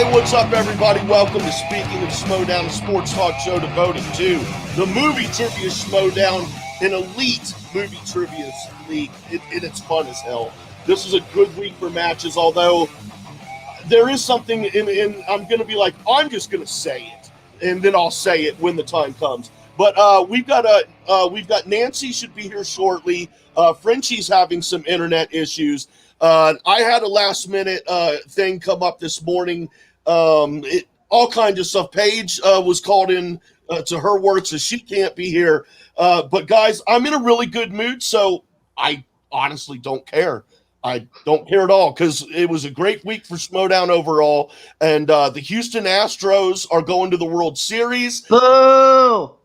Hey, what's up, everybody? Welcome to Speaking of Schmoedown, a sports talk show devoted to the movie trivia Schmoedown, an elite movie trivia league. It's fun as hell. This is a good week for matches, although there is something in I'm going to be like, I'm just going to say it, and then I'll say it when the time comes. But we've got Nancy should be here shortly. Frenchie's having some internet issues. I had a last minute thing come up this morning. All kinds of stuff. Paige was called in to her work, so she can't be here. But guys, I'm in a really good mood, so I honestly don't care. I don't care at all because it was a great week for Schmoedown overall. And the Houston Astros are going to the World Series. Boo!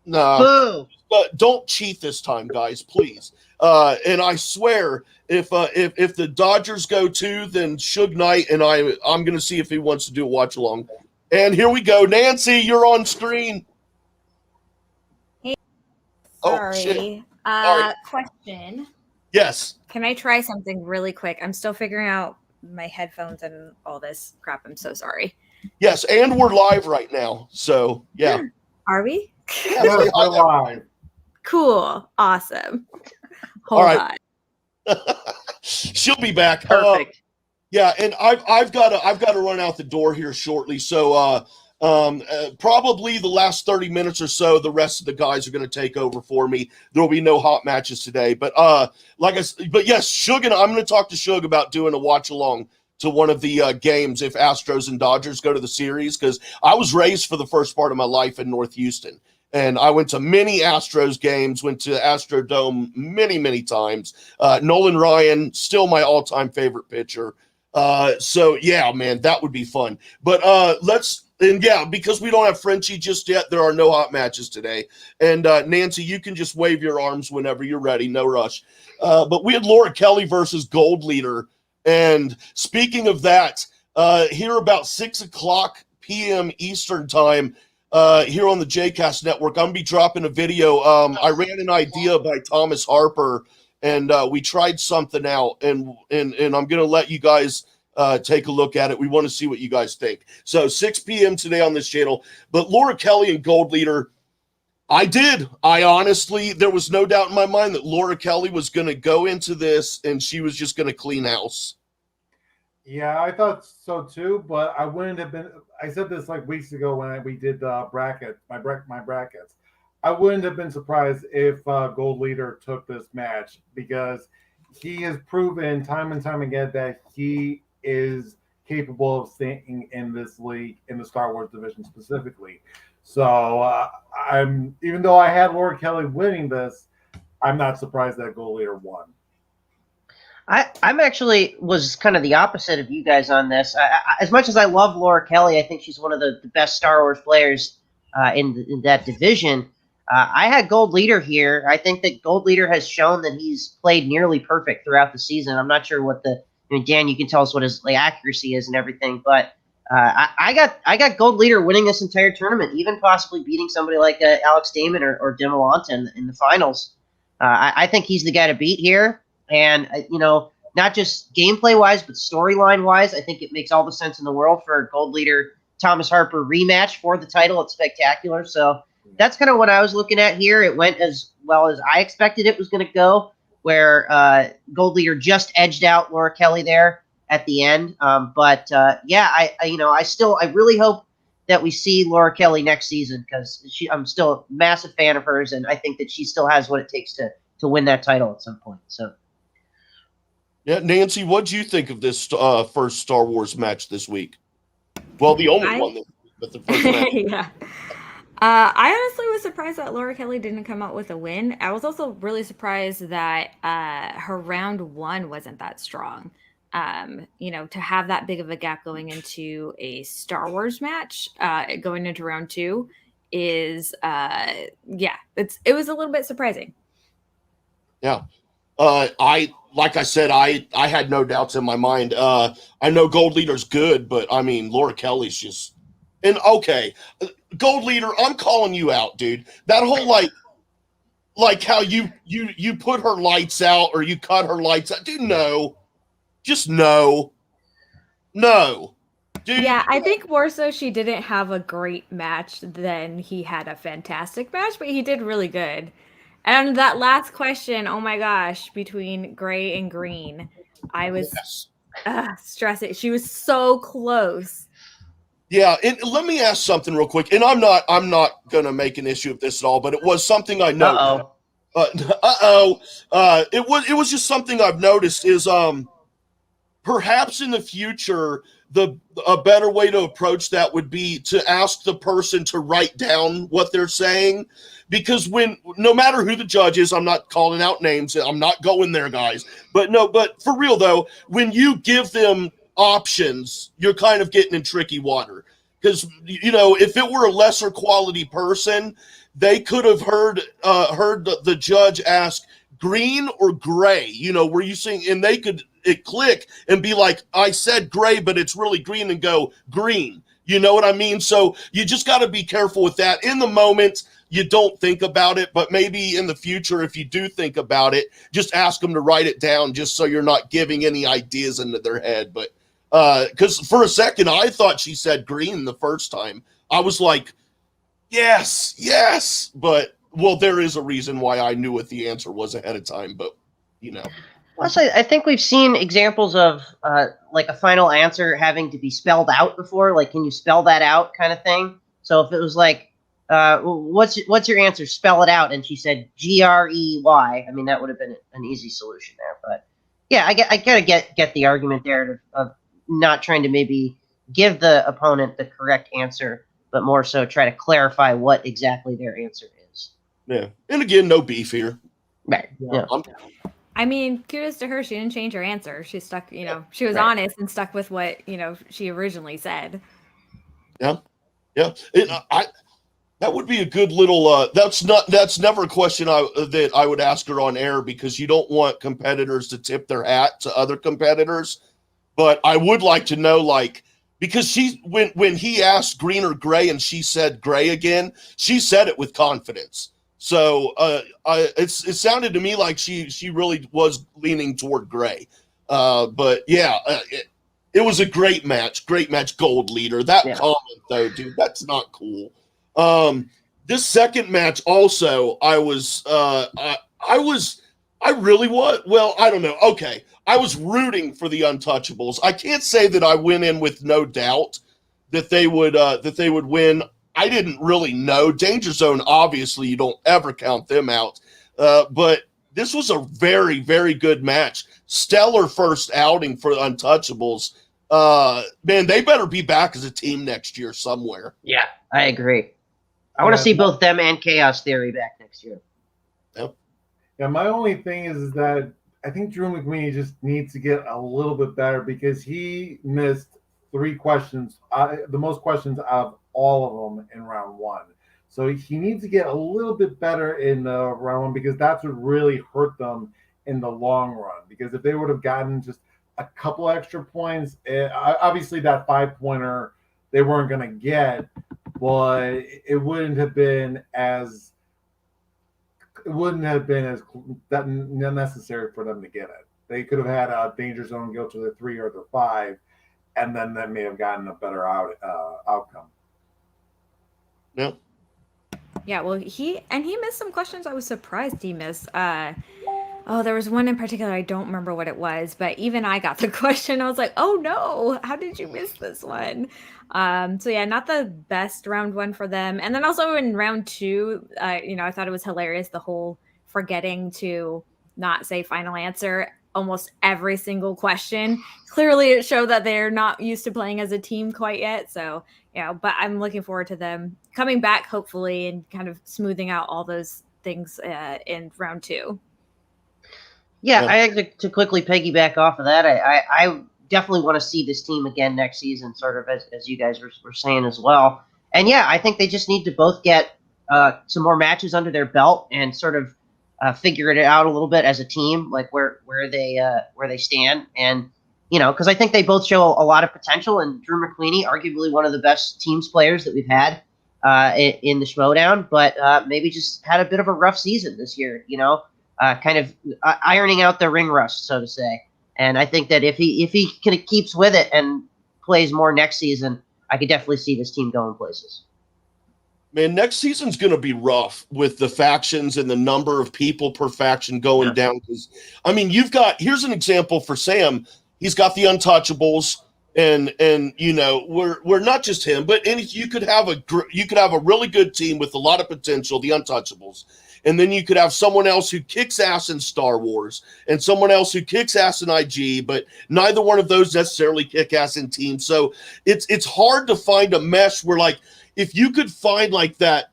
No, don't cheat this time, guys, please. And I swear, if the Dodgers go too, then Suge Knight and I'm going to see if he wants to do a watch along. And here we go, Nancy, you're on screen. Hey, sorry. Oh shit. Question. Yes. Can I try something really quick? I'm still figuring out my headphones and all this crap. I'm so sorry. Yes, and we're live right now. So yeah. Are we? Yes, we're live. Cool. Awesome. Hold on. She'll be back. Perfect. Yeah, and I've got to run out the door here shortly. So probably the last 30 minutes or so, the rest of the guys are going to take over for me. There will be no hot matches today. But yes, Suge and I'm going to talk to Suge about doing a watch along to one of the games if Astros and Dodgers go to the series, because I was raised for the first part of my life in North Houston. And I went to many Astros games, went to Astrodome many, many times. Nolan Ryan, still my all-time favorite pitcher. So, yeah, man, that would be fun. But because we don't have Frenchie just yet, there are no hot matches today. And Nancy, you can just wave your arms whenever you're ready. No rush. But we had Laura Kelly versus Gold Leader. And speaking of that, here about 6 o'clock p.m. Eastern time, here on the Jcast Network, I'm going to be dropping a video. I ran an idea by Thomas Harper, and we tried something out, and I'm going to let you guys take a look at it. We want to see what you guys think. So 6 p.m. today on this channel. But Laura Kelly and Gold Leader, I honestly, there was no doubt in my mind that Laura Kelly was going to go into this, and she was just going to clean house. Yeah, I thought so too, but I wouldn't have been. I said this like weeks ago when we did my brackets. I wouldn't have been surprised if Gold Leader took this match, because he has proven time and time again that he is capable of staying in this league, in the Star Wars division specifically. So even though I had Laura Kelly winning this, I'm not surprised that Gold Leader won. I'm actually was kind of the opposite of you guys on this. As much as I love Laura Kelly, I think she's one of the best Star Wars players in that division. I had Gold Leader here. I think that Gold Leader has shown that he's played nearly perfect throughout the season. I'm not sure what Dan, you can tell us what his accuracy is and everything, but I got Gold Leader winning this entire tournament, even possibly beating somebody like Alex Damon or Demolanta in the finals. I think he's the guy to beat here. And, not just gameplay-wise, but storyline-wise, I think it makes all the sense in the world for a Gold Leader Thomas Harper rematch for the title at Spectacular. So that's kind of what I was looking at here. It went as well as I expected it was going to go, where Gold Leader just edged out Laura Kelly there at the end. I really hope that we see Laura Kelly next season, because I'm still a massive fan of hers, and I think that she still has what it takes to win that title at some point. So. Yeah, Nancy, what do you think of this first Star Wars match this week? Well, the only one, but the first match. Yeah. I honestly was surprised that Laura Kelly didn't come out with a win. I was also really surprised that her round one wasn't that strong. To have that big of a gap going into a Star Wars match, going into round two is, it was a little bit surprising. Yeah. Like I said, I had no doubts in my mind. I know Gold Leader's good, but I mean, Laura Kelly's just, and okay, Gold Leader, I'm calling you out, dude. That whole like how you put her lights out or you cut her lights out, dude. No, just no. Dude, Yeah, I think more so she didn't have a great match than he had a fantastic match, but he did really good. And that last question, oh my gosh, between gray and green, I was yes. stressing. She was so close. Yeah, and let me ask something real quick. And I'm not gonna make an issue of this at all, but it was something I noticed. Uh-oh. It was just something I've noticed is perhaps in the future a better way to approach that would be to ask the person to write down what they're saying, because when no matter who the judge is, I'm not calling out names, I'm not going there, guys, but for real though, when you give them options, you're kind of getting in tricky water, because if it were a lesser quality person, they could have heard the judge ask green or gray, were you saying, and they could click and be like, I said gray, but it's really green, and go green. You know what I mean? So you just got to be careful with that. In the moment, you don't think about it, but maybe in the future, if you do think about it, just ask them to write it down, just so you're not giving any ideas into their head. But because for a second, I thought she said green the first time. I was like, yes, but well, there is a reason why I knew what the answer was ahead of time, but Plus, I think we've seen examples of like a final answer having to be spelled out before. Like, can you spell that out, kind of thing. So if it was like, what's your answer? Spell it out, and she said GREY. I mean, that would have been an easy solution there. But yeah, I gotta get the argument there of not trying to maybe give the opponent the correct answer, but more so try to clarify what exactly their answer is. Yeah, and again, no beef here. Right. Yeah. I mean, kudos to her. She didn't change her answer. She stuck, she was honest and stuck with what, she originally said. Yeah. That would be a good little, that's never a question that I would ask her on air, because you don't want competitors to tip their hat to other competitors. But I would like to know, like, because when he asked green or gray and she said gray again, she said it with confidence. So it sounded to me like she really was leaning toward gray. But yeah, it was a great match, gold leader. That comment though, dude, that's not cool. This second match also, I really was, well, I don't know. Okay. I was rooting for the Untouchables. I can't say that I went in with no doubt that they would win. I didn't really know. Danger Zone, obviously, you don't ever count them out. But this was a very, very good match. Stellar first outing for the Untouchables. Man, they better be back as a team next year somewhere. Yeah, I agree. I want to see both them and Chaos Theory back next year. Yep. Yeah, my only thing is that I think Drew McWeeny just needs to get a little bit better, because he missed 3 questions, the most questions out of all of them in round 1. So he needs to get a little bit better in round 1, because that's what really hurt them in the long run. Because if they would have gotten just a couple extra points, obviously that 5-pointer they weren't going to get, but it wouldn't have been as that necessary for them to get it. They could have had a Danger Zone go to the 3 or the 5, and then that may have gotten a better outcome. Yeah. Yeah, well, he missed some questions I was surprised he missed. There was one in particular, I don't remember what it was, but even I got the question. I was like, oh no, how did you miss this one? So yeah, not the best round 1 for them. And then also in round 2, I thought it was hilarious, the whole forgetting to not say final answer almost every single question. Clearly it showed that they're not used to playing as a team quite yet. So, but I'm looking forward to them coming back, hopefully, and kind of smoothing out all those things in round 2. Yeah, I think to quickly piggyback off of that, I definitely want to see this team again next season, sort of as you guys were saying as well. And yeah, I think they just need to both get some more matches under their belt and sort of figure it out a little bit as a team, like where they stand. And because I think they both show a lot of potential. And Drew McWeeny, arguably one of the best teams players that we've had in the Schmoedown, but maybe just had a bit of a rough season this year. Kind of ironing out the ring rust, so to say. And I think that if he kind of keeps with it and plays more next season, I could definitely see this team going places. Man, next season's going to be rough with the factions and the number of people per faction going down. Because I mean, here's an example for Sam. He's got the Untouchables, and you know, we're not just him, but you could have a really good team with a lot of potential, the Untouchables, and then you could have someone else who kicks ass in Star Wars and someone else who kicks ass in IG, but neither one of those necessarily kick ass in teams. So it's hard to find a mesh where, like, if you could find like that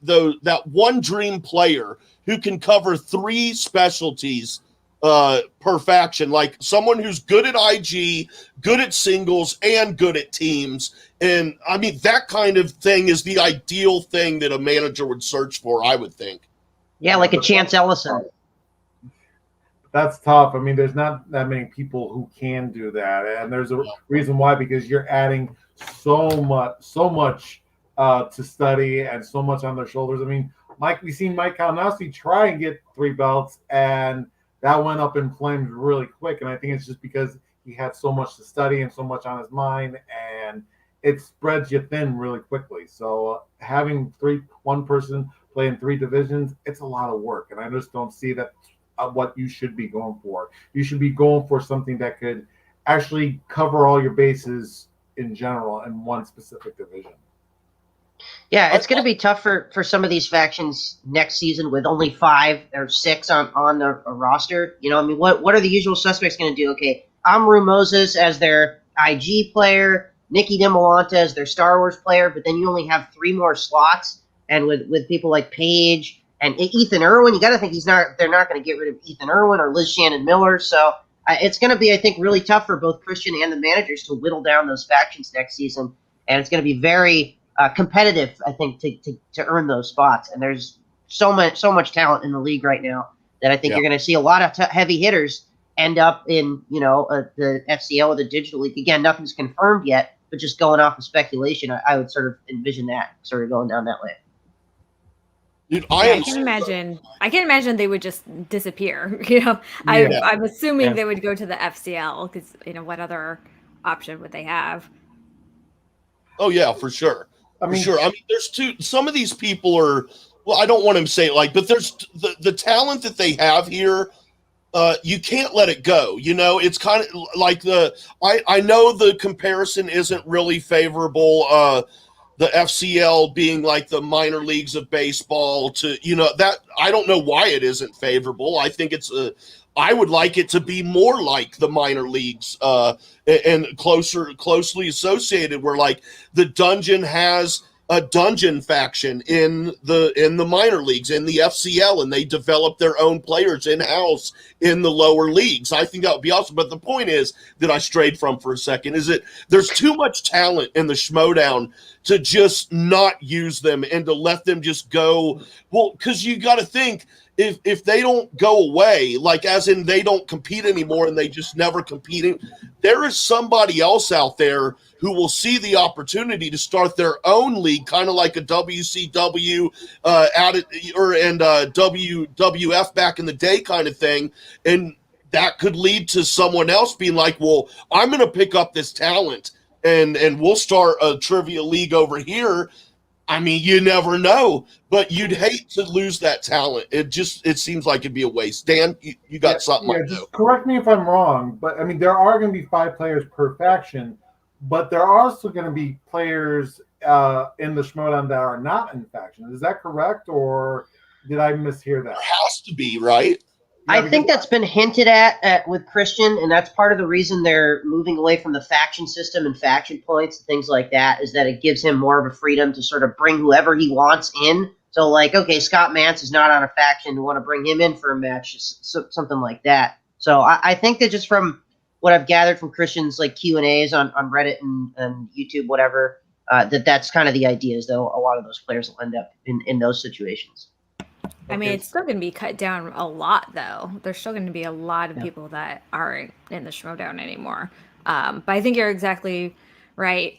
one dream player who can cover 3 specialties per faction, like someone who's good at IG, good at singles, and good at teams. And I mean, that kind of thing is the ideal thing that a manager would search for, I would think. Yeah, like a Chance Ellison. That's tough. I mean, there's not that many people who can do that, and there's a reason why, because you're adding so much to study and so much on their shoulders. I mean, we've seen Mike Kalinowski try and get 3 belts, and that went up in flames really quick. And I think it's just because he had so much to study and so much on his mind, and it spreads you thin really quickly. So having one person play in 3 divisions, it's a lot of work, and I just don't see that what you should be going for. You should be going for something that could actually cover all your bases in general in one specific division. Yeah, it's going to be tough for some of these factions next season with only 5 or 6 on the roster. You know, I mean, what are the usual suspects going to do? Okay, Amru Moses as their IG player, Nikki DeMolanta as their Star Wars player, but then you only have 3 more slots. And with people like Paige and Ethan Irwin, you got to think they're not going to get rid of Ethan Irwin or Liz Shannon Miller. So it's going to be, I think, really tough for both Christian and the managers to whittle down those factions next season. And it's going to be very competitive, I think, to earn those spots. And there's so much talent in the league right now that I think you're going to see a lot of heavy hitters end up in, you know, the FCL or the Digital League. Again, nothing's confirmed yet, but just going off of speculation, I would sort of envision that sort of going down that way. Dude, I can imagine they would just disappear. You know, I'm assuming they would go to the FCL because, you know, what other option would they have? Oh yeah, for sure. I mean, there's some of these people are, well, I don't want to say it like, but there's the talent that they have here. You can't let it go. You know, it's kind of like I know the comparison isn't really favorable. The FCL being like the minor leagues of baseball to, you know, that I don't know why it isn't favorable. I think I would like it to be more like the minor leagues and closely associated, where like the Dungeon has a Dungeon faction in the minor leagues, in the FCL, and they develop their own players in-house in the lower leagues. I think that would be awesome. But the point is that I strayed from for a second is that there's too much talent in the Schmoedown to just not use them and to let them just go. Well, because you got to think, if they don't go away, like as in they don't compete anymore and they just never competing, there is somebody else out there who will see the opportunity to start their own league, kind of like a WCW and WWF back in the day kind of thing. And that could lead to someone else being like, well, I'm going to pick up this talent and we'll start a trivia league over here. I mean, you never know, but you'd hate to lose that talent. It seems like it'd be a waste. Dan, you got something? Yeah, just correct me if I'm wrong, but I mean, there are going to be 5 players per faction, but there are also going to be players in the Schmoedown that are not in factions. Is that correct, or did I mishear that? There has to be, right? I think that's been hinted at with Christian, and that's part of the reason they're moving away from the faction system and faction points and things like that, is that it gives him more of a freedom to sort of bring whoever he wants in. So, like, okay, Scott Mance is not on a faction. You want to bring him in for a match, something like that. So I think that just from what I've gathered from Christian's like Q&As on Reddit and YouTube, whatever, that's kind of the idea, is though a lot of those players will end up in those situations. I mean, it's still going to be cut down a lot, though. There's still going to be a lot of people that aren't in the Schmoedown anymore. But I think you're exactly right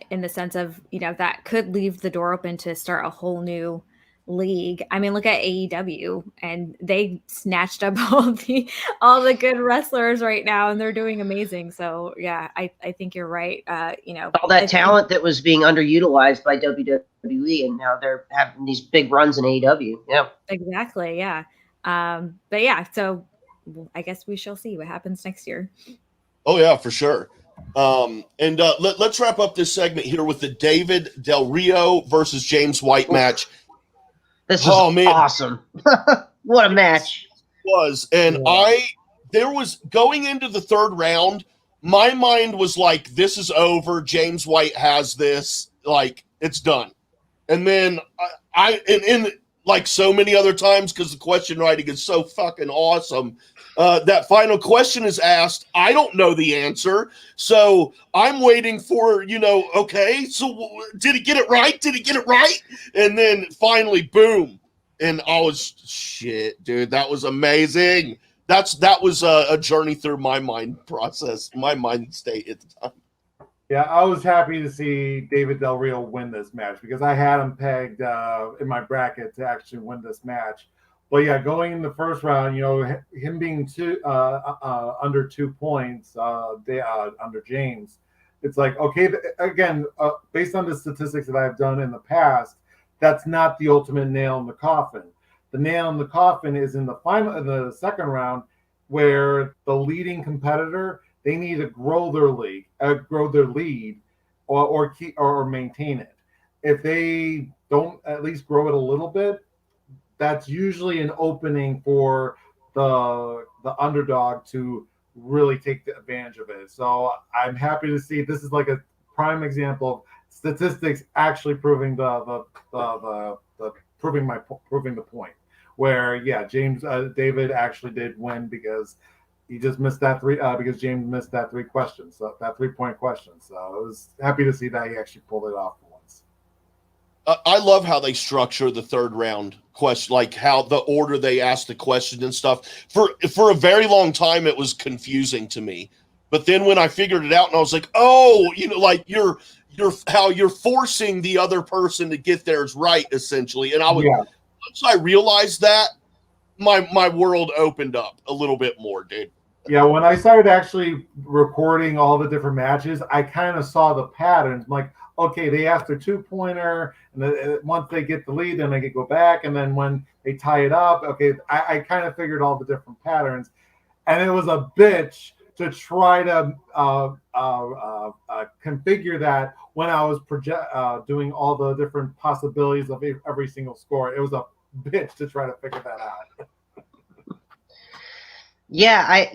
in the sense of, you know, that could leave the door open to start a whole new league. I mean, look at AEW, and they snatched up all the good wrestlers right now, and they're doing amazing. So yeah, I think you're right. All that talent that was being underutilized by WWE, and now they're having these big runs in AEW. Yeah, exactly. Yeah. But yeah, so I guess we shall see what happens next year. Oh yeah, for sure. Let's wrap up this segment here with the David Del Rio versus James White match. This is awesome. What a match. There was going into the third round, my mind was like, this is over. James White has this, like, it's done. And then in like so many other times, because the question writing is so fucking awesome, that final question is asked. I don't know the answer. So I'm waiting for, okay, so did he get it right? Did he get it right? And then finally, boom. And I was, shit, dude, that was amazing. That was a journey through my mind process, my mind state at the time. Yeah, I was happy to see David Del Rio win this match because I had him pegged in my bracket to actually win this match. But yeah, going in the first round, him being under 2 points under James, it's like, okay, again, based on the statistics that I've done in the past, that's not the ultimate nail in the coffin. The nail in the coffin is in the second round, where the leading competitor, they need to grow their lead, or keep or maintain it. If they don't at least grow it a little bit, that's usually an opening for the underdog to really take the advantage of it. So I'm happy to see this is like a prime example of statistics actually proving proving the point. Where David actually did win because he just missed that because James missed that 3 questions, so that 3-point question. So I was happy to see that he actually pulled it off for once. I love how they structure the third round question, like how the order they ask the question and stuff. For a very long time, it was confusing to me. But then when I figured it out, and I was like, oh, like you're forcing the other person to get theirs right, essentially. And once I realized that, my world opened up a little bit more, dude. Yeah, when I started actually recording all the different matches, I kind of saw the patterns. Like, okay, they asked their 2-pointer, and once they get the lead, then they can go back, and then when they tie it up, okay, I kind of figured all the different patterns, and it was a bitch to try to configure that when I was doing all the different possibilities of every single score. It was a bitch to try to figure that out. Yeah,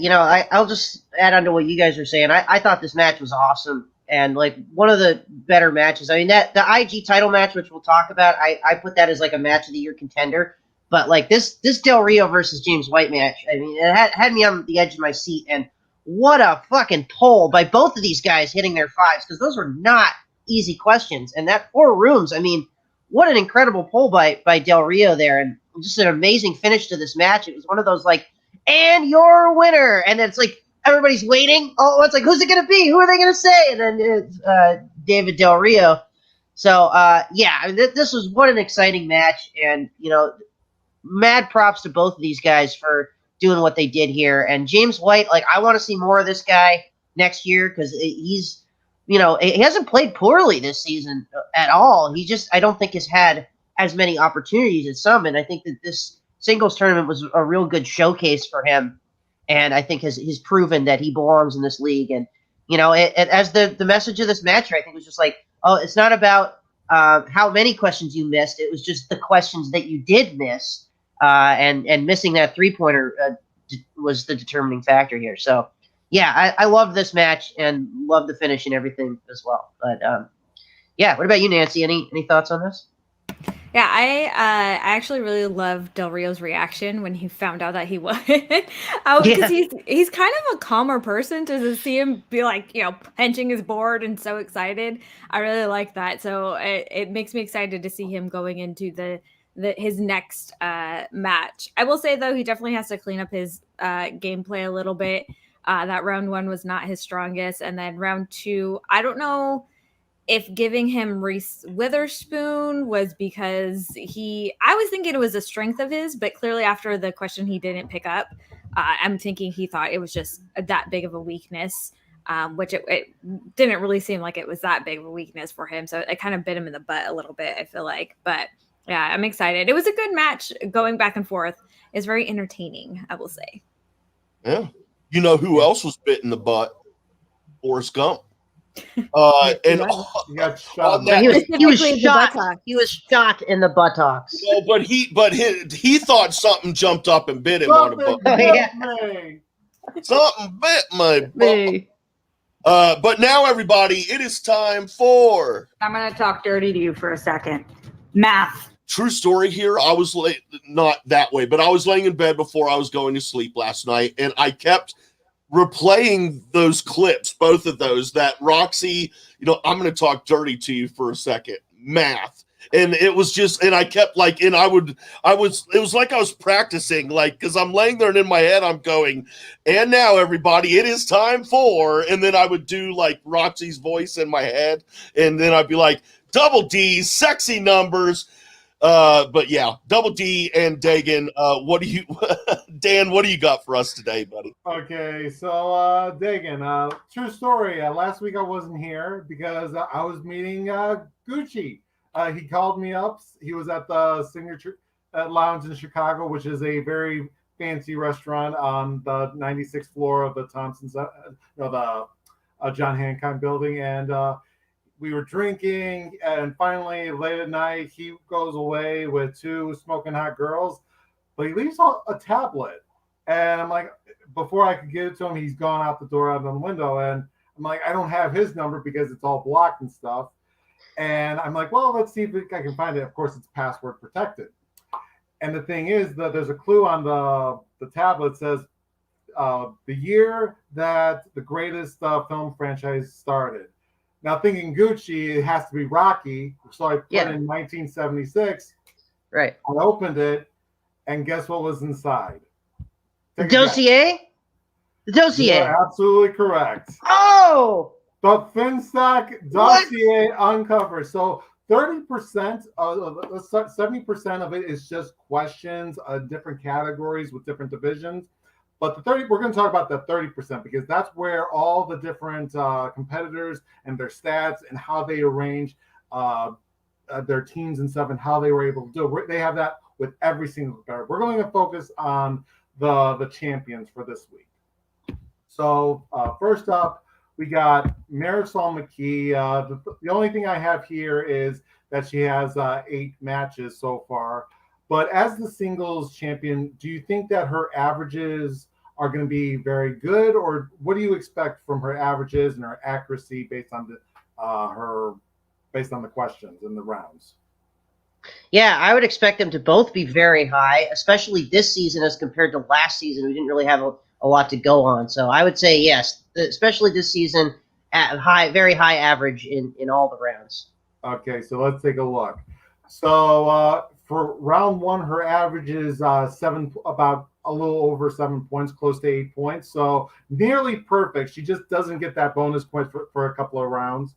I'll just add on to what you guys are saying. I thought this match was awesome and like one of the better matches. I mean, that the IG title match, which we'll talk about, I put that as like a match of the year contender. But like this Del Rio versus James White match, I mean, it had me on the edge of my seat. And what a fucking pull by both of these guys hitting their 5s, because those were not easy questions. And that 4 rooms, I mean, what an incredible pull by Del Rio there, and just an amazing finish to this match. It was one of those like, and your winner, and then it's like everybody's waiting. Oh, it's like, who's it going to be? Who are they going to say? And then it's David Del Rio. So I mean, this was what an exciting match, and mad props to both of these guys for doing what they did here. And James White, like, I want to see more of this guy next year because he's, he hasn't played poorly this season at all. He just, I don't think has had as many opportunities as some, and I think that this singles tournament was a real good showcase for him, and I think he's proven that he belongs in this league. And as the message of this match, I think was just like, oh, it's not about how many questions you missed; it was just the questions that you did miss, and missing that 3-pointer was the determining factor here. So, yeah, I love this match and love the finish and everything as well. But what about you, Nancy? Any thoughts on this? Yeah, I actually really love Del Rio's reaction when he found out that he won. Because he's kind of a calmer person to see him be like, punching his board and so excited. I really like that. So it makes me excited to see him going into his next match. I will say, though, he definitely has to clean up his gameplay a little bit. That round 1 was not his strongest. And then round 2, I don't know if giving him Reese Witherspoon was because I was thinking it was a strength of his, but clearly after the question he didn't pick up, I'm thinking he thought it was just that big of a weakness, which it didn't really seem like it was that big of a weakness for him. So it kind of bit him in the butt a little bit, I feel like. But yeah, I'm excited. It was a good match going back and forth. It's very entertaining, I will say. Yeah. You know who else was bit in the butt? Forrest Gump. And He got shot. on that, He was Specifically the shot. buttocks. He was shot in the buttocks. you know, but he thought something jumped up and bit him on the butt. Oh, yeah. Me. Something bit my butt. Me. But now, everybody, it is time for I'm going to talk dirty to you for a second. Math. true story here. I was not that way, but I was laying in bed before I was going to sleep last night, and I kept replaying those clips, both of those, that Roxy, I'm going to talk dirty to you for a second, math. And it was just, and I kept like, and it was like I was practicing, like, because I'm laying there and in my head, I'm going, and now everybody, it is time for, and then I would do like Roxy's voice in my head. And then I'd be like, double D's, sexy numbers. But yeah, Double D and Dagan, Dan, what do you got for us today, buddy? Okay, so Dagan, true story. Last week I wasn't here because I was meeting Gucci. He called me up. He was at the Signature Lounge in Chicago, which is a very fancy restaurant on the 96th floor of the John Hancock building, and we were drinking, and finally, late at night, he goes away with two smoking hot girls, but he leaves a tablet. And I'm like, before I could give it to him, he's gone out the door, out of the window. And I'm like, I don't have his number because it's all blocked and stuff. And I'm like, well, let's see if I can find it. Of course, it's password protected. And the thing is that there's a clue on the tablet that says the year that the greatest film franchise started. Now, thinking Gucci, it has to be Rocky. So I put in 1976. Right. I opened it, and guess what was inside? The dossier? The dossier. You're absolutely correct. Oh! The Finstock dossier uncovered. So 30%, 70% of it is just questions, different categories with different divisions. But we're going to talk about the 30% because that's where all the different competitors and their stats and how they arrange their teams and stuff and how they were able to do it. They have that with every single competitor. We're going to focus on the champions for this week. So first up, we got Marisol McKee. The only thing I have here is that she has 8 matches so far. But as the singles champion, do you think that her averages are going to be very good, or what do you expect from her averages and her accuracy based on the questions and the rounds? Yeah, I would expect them to both be very high, especially this season as compared to last season. We didn't really have a lot to go on, so I would say yes, especially this season, at very high average in all the rounds. Okay, so let's take a look. So for round 1, her average is about a little over 7 points, close to 8 points. So nearly perfect. She just doesn't get that bonus point for a couple of rounds.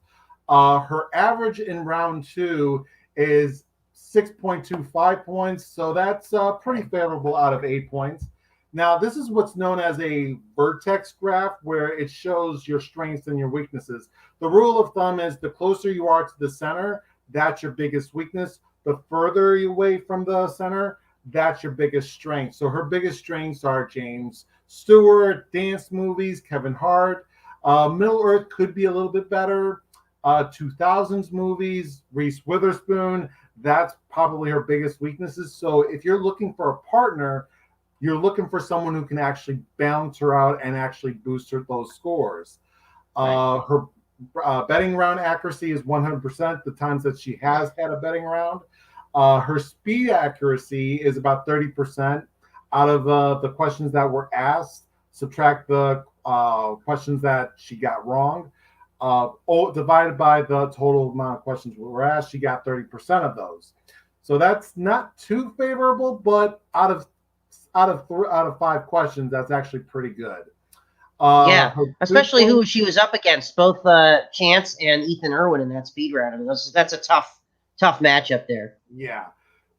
Her average in round 2 is 6.25 points. So that's pretty favorable out of 8 points. Now, this is what's known as a vertex graph, where it shows your strengths and your weaknesses. The rule of thumb is the closer you are to the center, that's your biggest weakness. The further you away from the center, that's your biggest strength. So her biggest strengths are James Stewart, dance movies, Kevin Hart. Middle Earth could be a little bit better. 2000s movies, Reese Witherspoon, that's probably her biggest weaknesses. So if you're looking for a partner, you're looking for someone who can actually balance her out and actually boost those scores. Right. Her betting round accuracy is 100% the times that she has had a betting round. Her speed accuracy is about 30% out of the questions that were asked. Subtract the questions that she got wrong. Divided by the total amount of questions that were asked, she got 30% of those. So that's not too favorable, but out of 5 questions, that's actually pretty good. Yeah, Her especially who three-point- she was up against, both Chance and Ethan Irwin in that speed round. I mean, that's a tough matchup there. Yeah.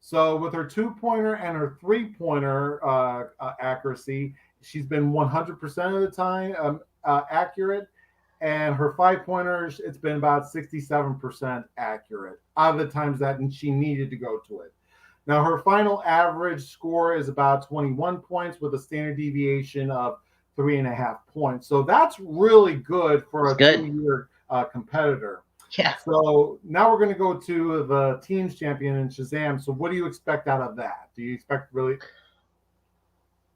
So with her 2-pointer and her 3-pointer accuracy, she's been 100% of the time accurate. And her 5-pointer, it's been about 67% accurate out of the times that she needed to go to it. Now, her final average score is about 21 points with a standard deviation of 3.5 points. So that's really good for That's a good. 2-year competitor. Yeah. So now we're going to go to the teams champion in Shazam. So what do you expect out of that? Do you expect really?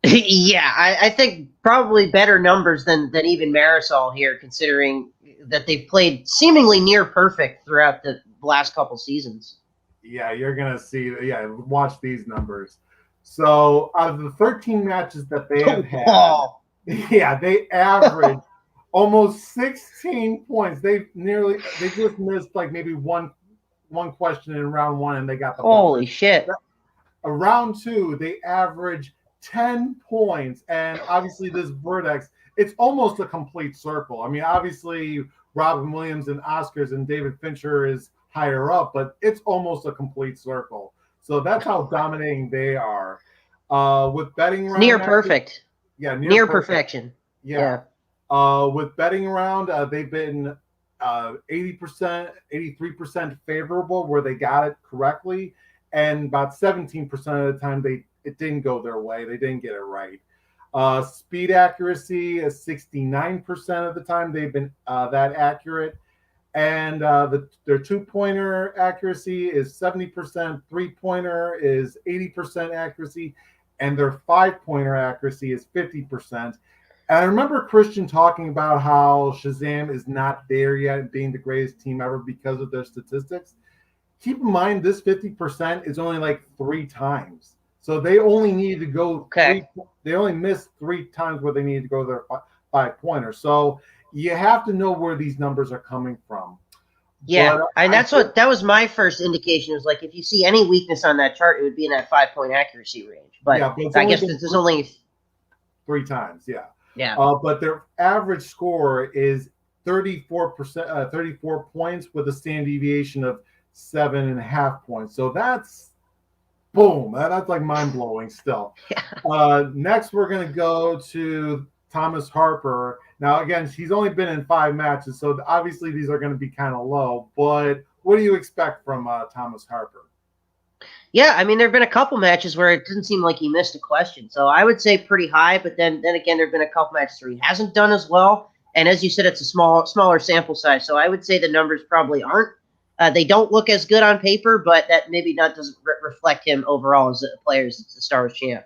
Yeah, I think probably better numbers than even Marisol here, considering that they've played seemingly near perfect throughout the last couple seasons. Yeah, you're going to see. Yeah, watch these numbers. So out of the 13 matches that they have had, yeah, they average almost 16 points. They just missed like maybe one question in round 1, and they got the Holy shit. Round 2, they average 10 points, and obviously this Vertex, it's almost a complete circle. I mean, obviously Robin Williams and Oscars and David Fincher is higher up, but it's almost a complete circle. So that's how dominating they are. With betting round, near perfect. Yeah, near perfection. Yeah. With betting around, they've been 80%, 83% favorable where they got it correctly, and about 17% of the time it didn't go their way. They didn't get it right. Speed accuracy is 69% of the time they've been that accurate, and their 2-pointer accuracy is 70%. 3-pointer is 80% accuracy, and their 5-pointer accuracy is 50%. And I remember Christian talking about how Shazam is not there yet, being the greatest team ever because of their statistics. Keep in mind, this 50% is only like 3 times. So they only needed to go they only missed 3 times where they needed to go their 5-pointer. So you have to know where these numbers are coming from. Yeah, and that was my first indication. Was like, if you see any weakness on that chart, it would be in that 5-point accuracy range. But I guess there's only 3 times. Yeah. Yeah. But their average score is 34%, 34 points with a standard deviation of 7.5 points. So that's boom. That's like mind blowing still. Yeah. Next, we're going to go to Thomas Harper. Now, again, he's only been in 5 matches, so obviously these are going to be kind of low. But what do you expect from Thomas Harper? Yeah, I mean, there have been a couple matches where it didn't seem like he missed a question. So I would say pretty high, but then again, there have been a couple matches where he hasn't done as well. And as you said, it's a smaller sample size. So I would say the numbers probably aren't. They don't look as good on paper, but that maybe doesn't reflect him overall as a player, as the Star Wars champ.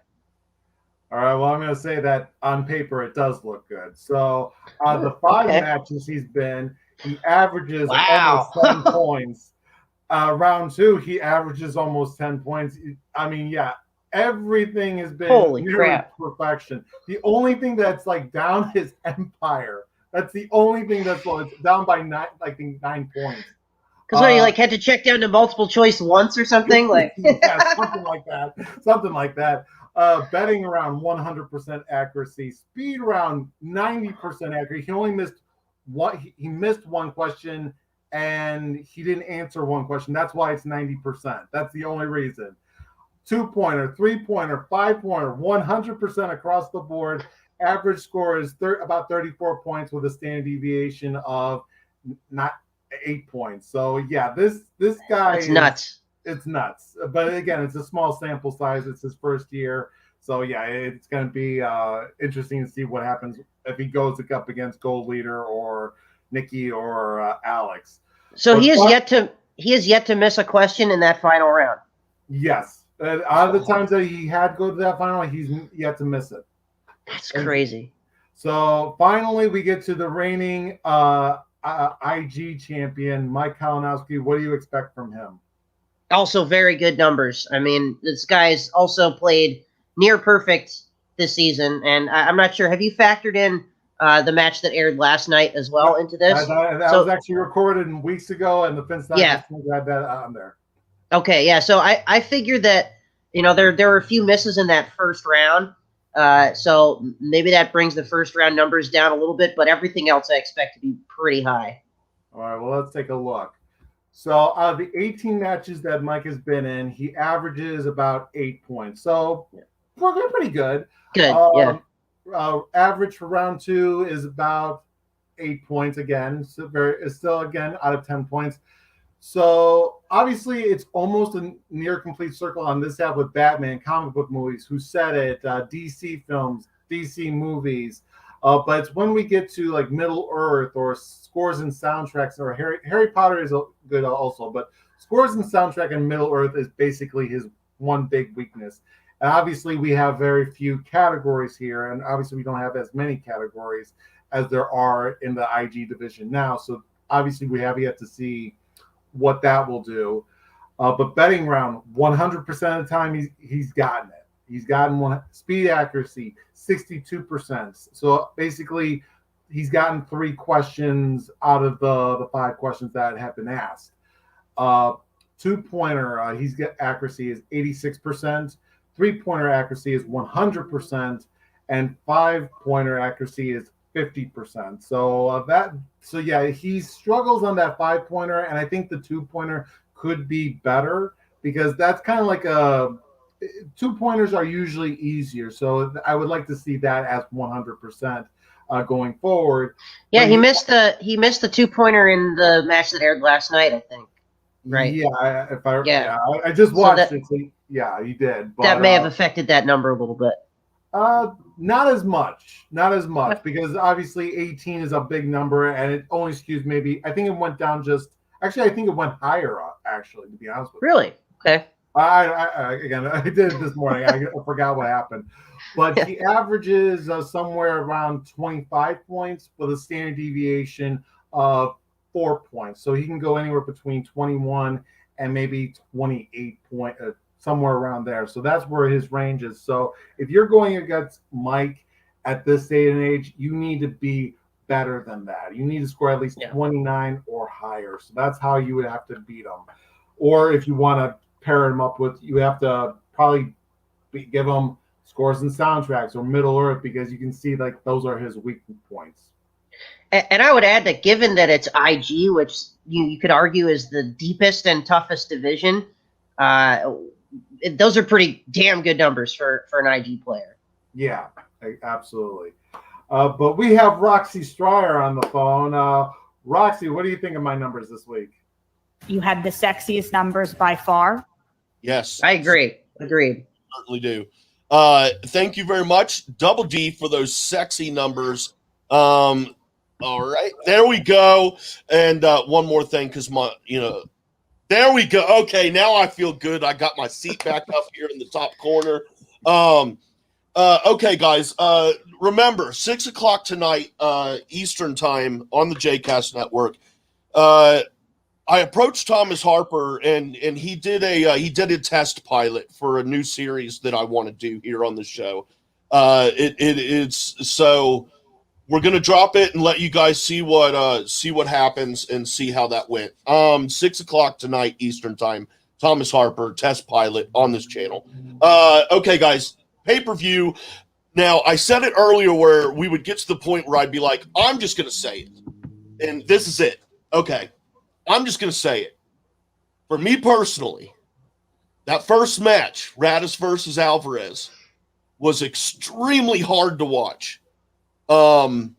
All right, well, I'm going to say that on paper it does look good. So the 5 matches he's been, he averages almost 10 points. Round 2, he averages almost 10 points. I mean, yeah, everything has been near perfection. The only thing that's like down is Empire. That's the only thing that's low. It's down by 9 points. Because you had to check down to multiple choice once or something? Yeah, something like that. Something like that. Betting around 100% accuracy. Speed around 90% accuracy. He only missed he missed 1 question, and he didn't answer 1 question. That's why it's 90%. That's the only reason. 2-pointer, 3-pointer, 5-pointer, 100% across the board. Average score is about 34 points with a standard deviation of not 8 points. So yeah, this guy is nuts. It's nuts. But again, it's a small sample size. It's his first year. So yeah, it's going to be interesting to see what happens if he goes up against Gold Leader or Nikki or Alex. So he has yet to miss a question in that final round. Yes. Out of the times that he had to go to that final, he's yet to miss it. That's crazy. So finally, we get to the reigning IG champion, Mike Kalinowski. What do you expect from him? Also very good numbers. I mean, this guy's also played near perfect this season, and I'm not sure. Have you factored in the match that aired last night as well into this? That was actually recorded weeks ago, and the FinStock had that on there. Okay, yeah. So I figured that there were a few misses in that first round, So maybe that brings the first round numbers down a little bit, but everything else I expect to be pretty high. All right, well, let's take a look. So out of the 18 matches that Mike has been in, he averages about 8 points. So we're pretty good. Good, yeah. Average for round 2 is about 8 points again. So it's still, again, out of 10 points. So obviously it's almost a near complete circle on this half with Batman, comic book movies, Who Said It, DC films, DC movies. But it's when we get to like Middle Earth or scores and soundtracks, or Harry Potter is good also, but scores and soundtrack and Middle Earth is basically his one big weakness. And obviously we have very few categories here, and obviously we don't have as many categories as there are in the IG division now. So obviously we have yet to see what that will do. But betting round, 100% of the time he's gotten it. He's gotten one speed accuracy, 62%. So basically, he's gotten 3 questions out of the 5 questions that have been asked. 2-pointer, he's got accuracy is 86%. 3-pointer accuracy is 100%, and 5-pointer accuracy is 50%. So yeah, he struggles on that 5-pointer, and I think the 2-pointer could be better because that's kind of like 2-pointers are usually easier. So I would like to see that as 100% going forward. Yeah, he missed the 2-pointer in the match that aired last night, I think. Right. Yeah, I just watched it. So yeah, he did. But, that may have affected that number a little bit. Not as much, because obviously 18 is a big number, and it only skews maybe. I think it went down I think it went higher. Actually, to be honest with you. Really? Okay. I did it this morning. I forgot what happened, but he averages somewhere around 25 points with a standard deviation of 4 points. So he can go anywhere between 21 and maybe 28 points. Somewhere around there. So that's where his range is. So if you're going against Mike at this day and age, you need to be better than that. You need to score at least 29 or higher. So that's how you would have to beat him. Or if you want to pair him up with, you have to probably give him scores and soundtracks or Middle Earth, because you can see like those are his weak points. And I would add that given that it's IG, which you could argue is the deepest and toughest division, those are pretty damn good numbers for an IG player. Yeah, absolutely. But we have Roxy Stryer on the phone. Roxy, what do you think of my numbers this week? You had the sexiest numbers by far. Yes. I agree. Agreed. Certainly do. Thank you very much, Double D, for those sexy numbers. All right, there we go. And one more thing, because there we go. Okay, now I feel good. I got my seat back up here in the top corner. Okay, guys. Remember, 6:00 tonight, Eastern time on the Jcast Network. I approached Thomas Harper, and he did a test pilot for a new series that I want to do here on the show. It's so we're gonna drop it and let you guys see what happens and see how that went. 6:00 tonight Eastern time. Thomas Harper test pilot on this channel. Okay, guys, pay-per-view. Now, I said it earlier where we would get to the point where I'd be like, I'm just gonna say it, and this is it. Okay. I'm just going to say it. For me personally, that first match, Radis versus Alvarez, was extremely hard to watch. And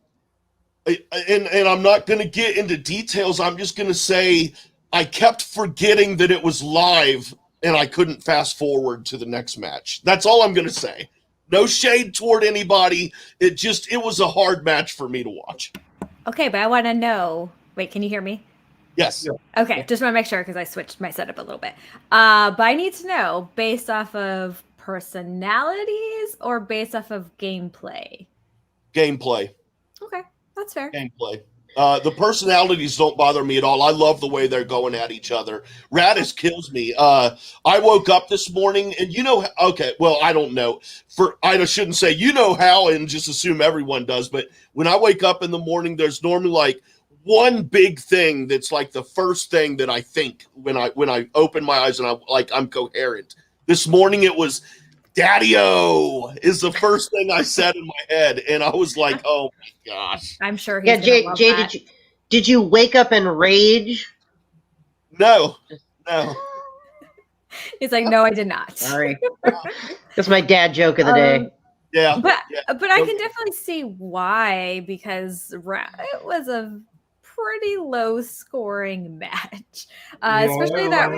I'm not going to get into details. I'm just going to say I kept forgetting that it was live and I couldn't fast forward to the next match. That's all I'm going to say. No shade toward anybody. It was a hard match for me to watch. Okay, but I want to know. Wait, can you hear me? Yes. Okay, just want to make sure because I switched my setup a little bit. But I need to know based off of personalities or based off of gameplay? Gameplay. Okay, that's fair. Gameplay. The personalities don't bother me at all. I love the way they're going at each other. Radis kills me. I woke up this morning and I don't know. I shouldn't say how and just assume everyone does. But when I wake up in the morning, there's normally like one big thing that's like the first thing that I think when I open my eyes and I'm coherent. This morning it was, Daddy-o is the first thing I said in my head, and I was like, "Oh my gosh!" I'm sure he's Yeah, gonna love Jay, that. did you wake up in rage? No. He's like, no, I did not. Sorry, that's my dad joke of the day. Yeah, But yeah. I can definitely see why, because it was a pretty low scoring match, especially that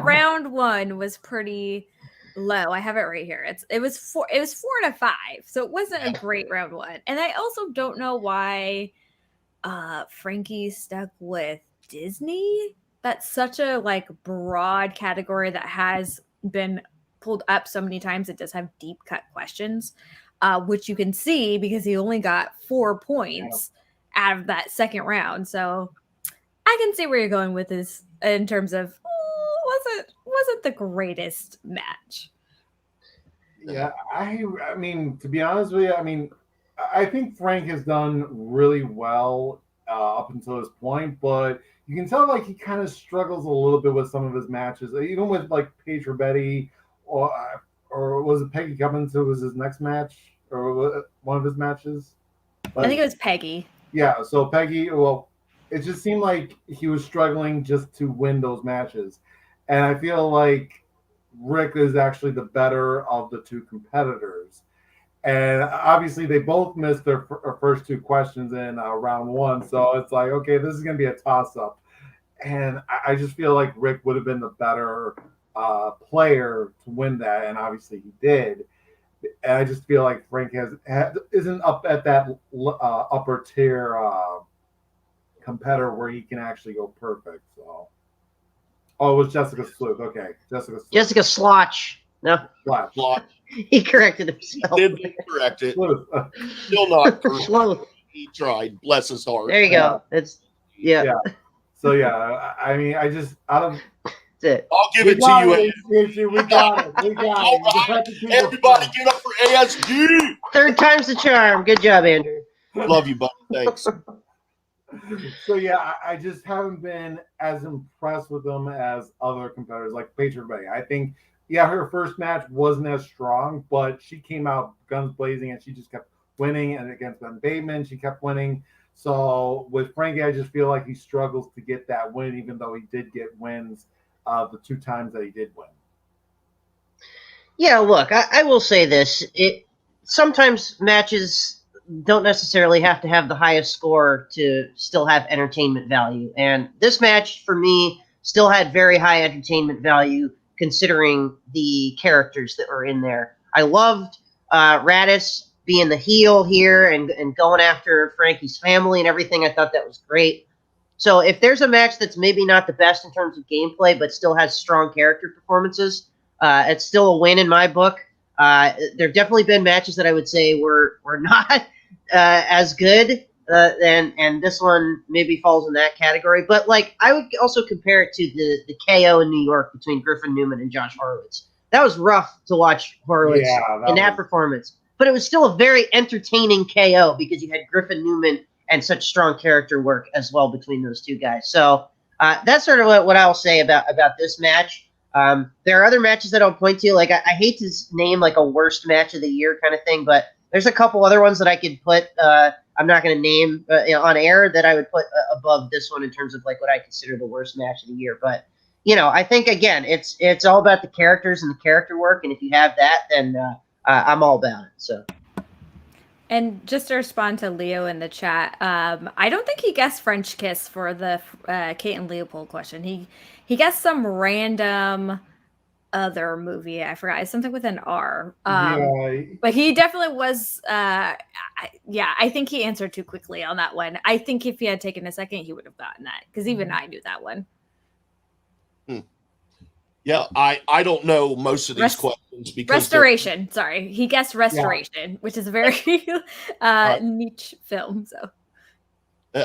round one was pretty low. I have it right here. It was 4 to 5, so it wasn't a great round one. And I also don't know why Frankie stuck with Disney. That's such a like broad category that has been pulled up so many times. It does have deep cut questions, which you can see because he only got 4 points out of that second round. So I can see where you're going with this in terms of wasn't the greatest match. Yeah, I mean, to be honest with you, I mean, I think Frank has done really well up until this point, but you can tell like he kind of struggles a little bit with some of his matches, even with like Paige Betty, or was it Peggy Cummins who was his next match, or one of his matches? I think it was Peggy. Yeah, so Peggy, well, it just seemed like he was struggling just to win those matches. And I feel like Rick is actually the better of the two competitors. And obviously, they both missed their first 2 questions in round 1. So it's like, okay, this is going to be a toss-up. And I just feel like Rick would have been the better player to win that. And obviously, he did. And I just feel like Frank isn't up at that upper tier competitor where he can actually go perfect. So, it was Jessica Sleuth. Okay, Jessica Slotch. No, Slotch. He corrected himself. Did correct it? Still not correct. Sleuth. He tried. Bless his heart. There you go. It's yeah. So yeah, I mean, I just out of. That's it. I'll give it to you. We got it. All right. Everybody get up for ASG. 3rd time's the charm. Good job, Andrew. Love you, buddy. Thanks. So yeah, I just haven't been as impressed with them as other competitors like Paige Betty. I think, her first match wasn't as strong, but she came out guns blazing and she just kept winning. And against Ben Bateman, she kept winning. So with Frankie, I just feel like he struggles to get that win, even though he did get wins the 2 times that he did win. Yeah, look, I will say this. Sometimes matches don't necessarily have to have the highest score to still have entertainment value. And this match, for me, still had very high entertainment value considering the characters that were in there. I loved Radis being the heel here and going after Frankie's family and everything. I thought that was great. So if there's a match that's maybe not the best in terms of gameplay but still has strong character performances, it's still a win in my book. There have definitely been matches that I would say were not as good, and this one maybe falls in that category. But like, I would also compare it to the KO in New York between Griffin Newman and Josh Horowitz. That was rough to watch Horowitz in that performance, but it was still a very entertaining KO because you had Griffin Newman and such strong character work as well between those 2 guys. So that's sort of what I'll say about this match. There are other matches that I'll point to. Like, I hate to name like a worst match of the year kind of thing, but there's a couple other ones that I could put. I'm not going to name on air that I would put above this one in terms of like what I consider the worst match of the year. But I think again, it's all about the characters and the character work, and if you have that, then I'm all about it. So. And just to respond to Leo in the chat, I don't think he guessed French Kiss for the Kate and Leopold question. He guessed some random other movie. I forgot. It's something with an R. But he definitely was. I think he answered too quickly on that one. I think if he had taken a second, he would have gotten that because even I knew that one. Yeah, I don't know most of these questions because Restoration. Sorry, he guessed Restoration, which is a very niche film. So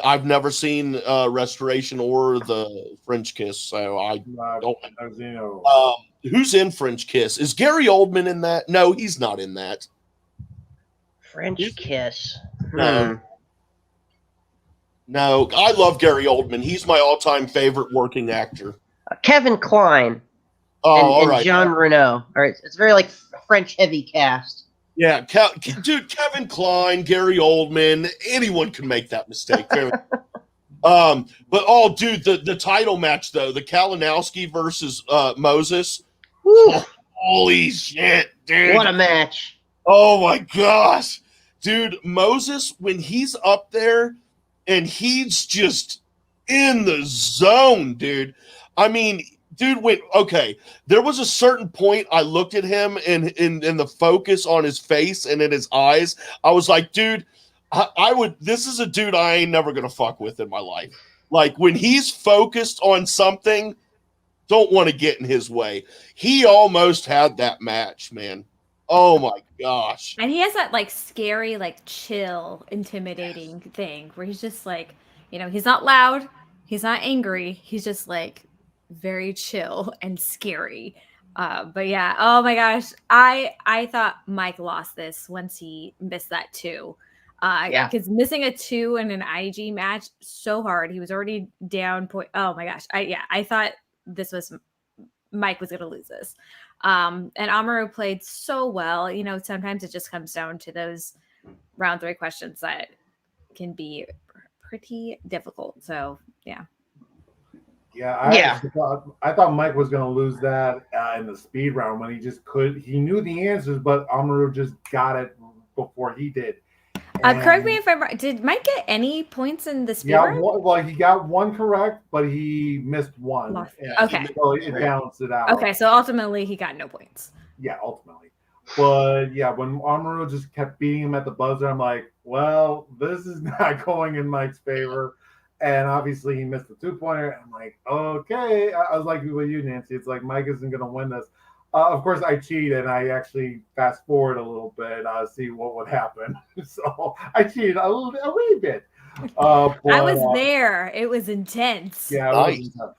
I've never seen Restoration or the French Kiss, so I don't know. Who's in French Kiss? Is Gary Oldman in that? No, he's not in that. French Kiss. No. No, I love Gary Oldman. He's my all-time favorite working actor. Kevin Kline. Oh, all and right. Jean Renault. All right, it's very like French heavy cast. Yeah, dude, Kevin Kline, Gary Oldman, anyone can make that mistake. But dude, the title match though, the Kalinowski versus Moses. Whew, Holy shit, dude! what a match! Oh my gosh, dude, Moses when he's up there and he's just in the zone, dude. I mean, dude, there was a certain point I looked at him and in the focus on his face and in his eyes, I was like, dude, this is a dude I ain't never gonna fuck with in my life. Like when he's focused on something, don't want to get in his way. He almost had that match, man. Oh my gosh. And he has that like scary, like chill, intimidating thing where he's just like, he's not loud, he's not angry, he's just like very chill and scary. But yeah, oh my gosh, I thought Mike lost this once he missed that 2. Yeah. Because missing a 2 in an IG match so hard. He was already down point. Oh my gosh, I thought Mike was gonna lose this. And Amaru played so well. Sometimes it just comes down to those round 3 questions that can be pretty difficult. So yeah. Yeah, I thought Mike was going to lose that in the speed round when he knew the answers, but Amaru just got it before he did. Correct me if I'm wrong. Did Mike get any points in the speed round? Well, he got 1 correct, but he missed 1. Okay. So it balanced it out. Okay, so ultimately he got no points. Yeah, ultimately. But yeah, when Amaru just kept beating him at the buzzer, I'm like, well, this is not going in Mike's favor. And obviously he missed the 2-pointer. I'm like, okay. I was like with you, Nancy. It's like Mike isn't going to win this. Of course, I cheated and I actually fast forward a little bit, see what would happen. So I cheated a wee bit. But, I was there. It was intense. Yeah, it was intense.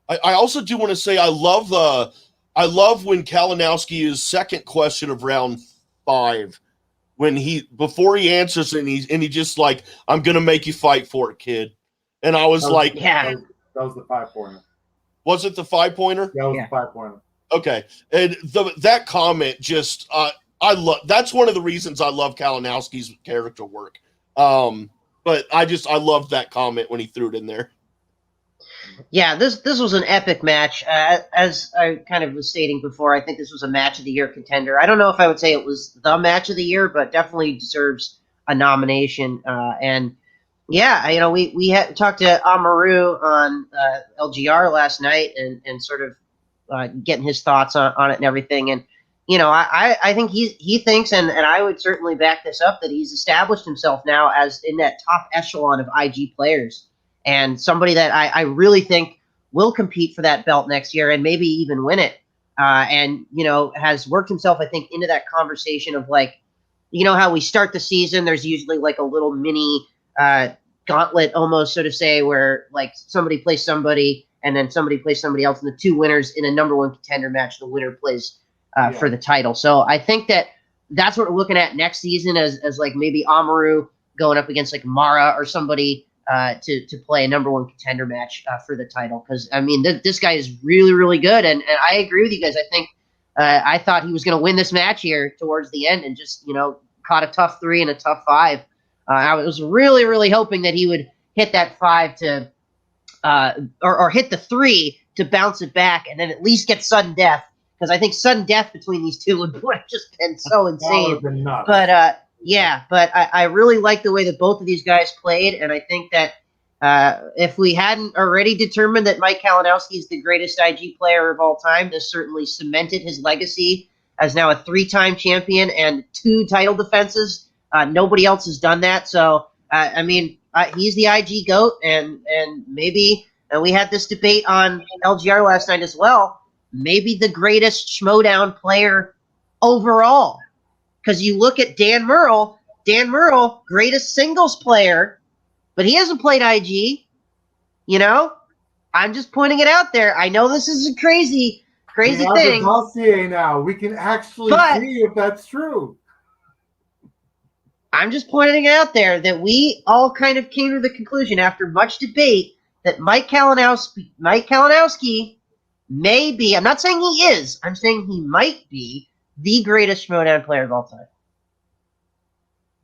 I also do want to say I love when Kalinowski's second question of round 5, when before he answers and he just like, I'm gonna make you fight for it, kid. And I was like, yeah, that was the 5-pointer. Was it the 5-pointer? That was the 5-pointer. Okay, and that comment just I love. That's one of the reasons I love Kalinowski's character work. But I loved that comment when he threw it in there. Yeah, this was an epic match. As I kind of was stating before, I think this was a match of the year contender. I don't know if I would say it was the match of the year, but definitely deserves a nomination. And yeah, we had talked to Amaru on LGR last night and sort of getting his thoughts on it and everything. And I think he thinks, and I would certainly back this up, that he's established himself now as in that top echelon of IG players. And somebody that I really think will compete for that belt next year and maybe even win it. And has worked himself, I think, into that conversation of like, how we start the season, there's usually like a little mini gauntlet almost, so to say, where like somebody plays somebody and then somebody plays somebody else, and the 2 winners in a number 1 contender match, the winner plays for the title. So I think that's what we're looking at next season as like maybe Amaru going up against like Mara or somebody to play a number 1 contender match for the title. Because, I mean, this guy is really, really good. And I agree with you guys. I think I thought he was going to win this match here towards the end and just, caught a tough 3 and a tough 5. I was really, really hoping that he would hit that 5 to or hit the 3 to bounce it back and then at least get sudden death. Because I think sudden death between these two would have just been so insane. But but I really like the way that both of these guys played, and I think that if we hadn't already determined that Mike Kalinowski is the greatest IG player of all time, this certainly cemented his legacy as now a 3-time champion and 2 title defenses. Nobody else has done that, so I mean, he's the IG GOAT, and maybe, and we had this debate on LGR last night as well, maybe the greatest Schmoedown player overall. Because you look at Dan Murrell, greatest singles player, but he hasn't played IG. I'm just pointing it out there. I know this is a crazy thing. We have the dossier now. We can actually see if that's true. I'm just pointing it out there that we all kind of came to the conclusion after much debate that Mike Kalinowski maybe, I'm not saying he is, I'm saying he might be the greatest Schmoedown player of all time.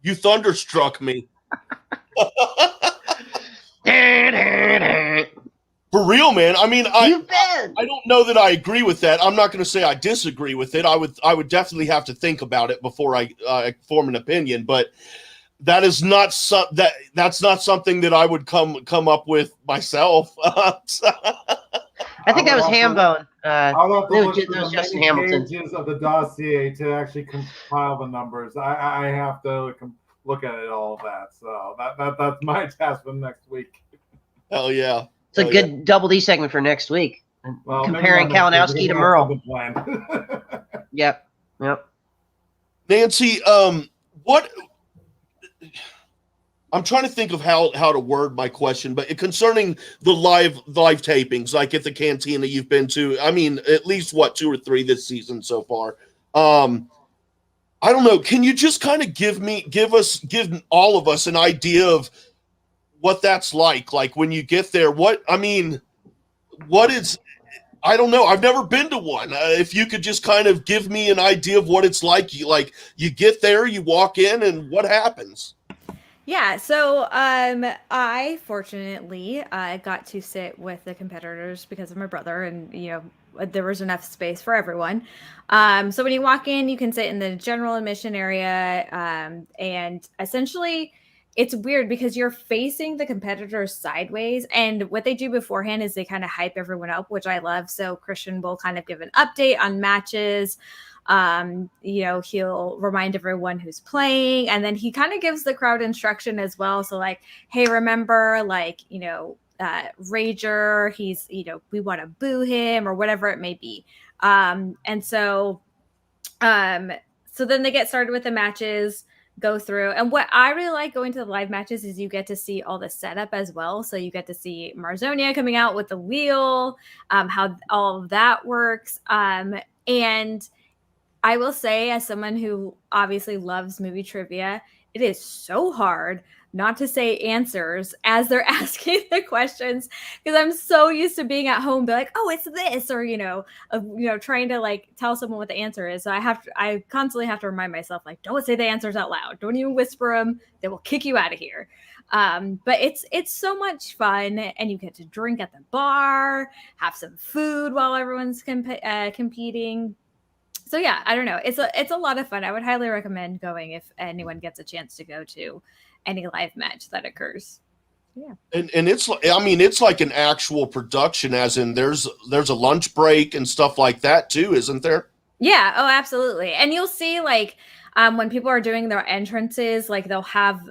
You thunderstruck me. For real, man. I mean, I don't know that I agree with that. I'm not going to say I disagree with it. I would definitely have to think about it before I form an opinion. But that is not that's not something that I would come up with myself. I think that was Hambone. I'll have to look that through was the Justin many Hamilton. pages of the dossier to actually compile the numbers. I have to look at it, all of that. So that's my task for next week. Hell yeah. It's a good Double D segment for next week. Well, comparing Kalinowski to Merle. Yep. Nancy, what? I'm trying to think of how to word my question, but concerning the live tapings, like at the cantina you've been to, I mean, at least 2 or 3 this season so far. I don't know. Can you just kind of give all of us an idea of what that's like? Like when you get there, I don't know. I've never been to one. If you could just kind of give me an idea of what it's like. You get there, you walk in, and what happens? Yeah, so I fortunately got to sit with the competitors because of my brother, and there was enough space for everyone. So when you walk in, you can sit in the general admission area, and essentially it's weird because you're facing the competitors sideways, and what they do beforehand is they kind of hype everyone up, which I love. So Christian will kind of give an update on matches. He'll remind everyone who's playing, and then he kind of gives the crowd instruction as well. So like, hey, remember, Rager, he's, we want to boo him or whatever it may be. So then they get started with the matches, go through. And what I really like going to the live matches is you get to see all the setup as well. So you get to see Marzonia coming out with the wheel, how all of that works. And I will say, as someone who obviously loves movie trivia, it is so hard not to say answers as they're asking the questions, because I'm so used to being at home, be like, oh, it's this, or trying to like tell someone what the answer is. So I constantly have to remind myself, like, don't say the answers out loud, don't even whisper them, they will kick you out of here. But it's so much fun, and you get to drink at the bar, have some food while everyone's competing. So yeah, I don't know. It's a lot of fun. I would highly recommend going if anyone gets a chance to go to any live match that occurs. Yeah. And it's like an actual production, as in there's a lunch break and stuff like that too, isn't there? Yeah. Oh, absolutely. And you'll see when people are doing their entrances, like they'll have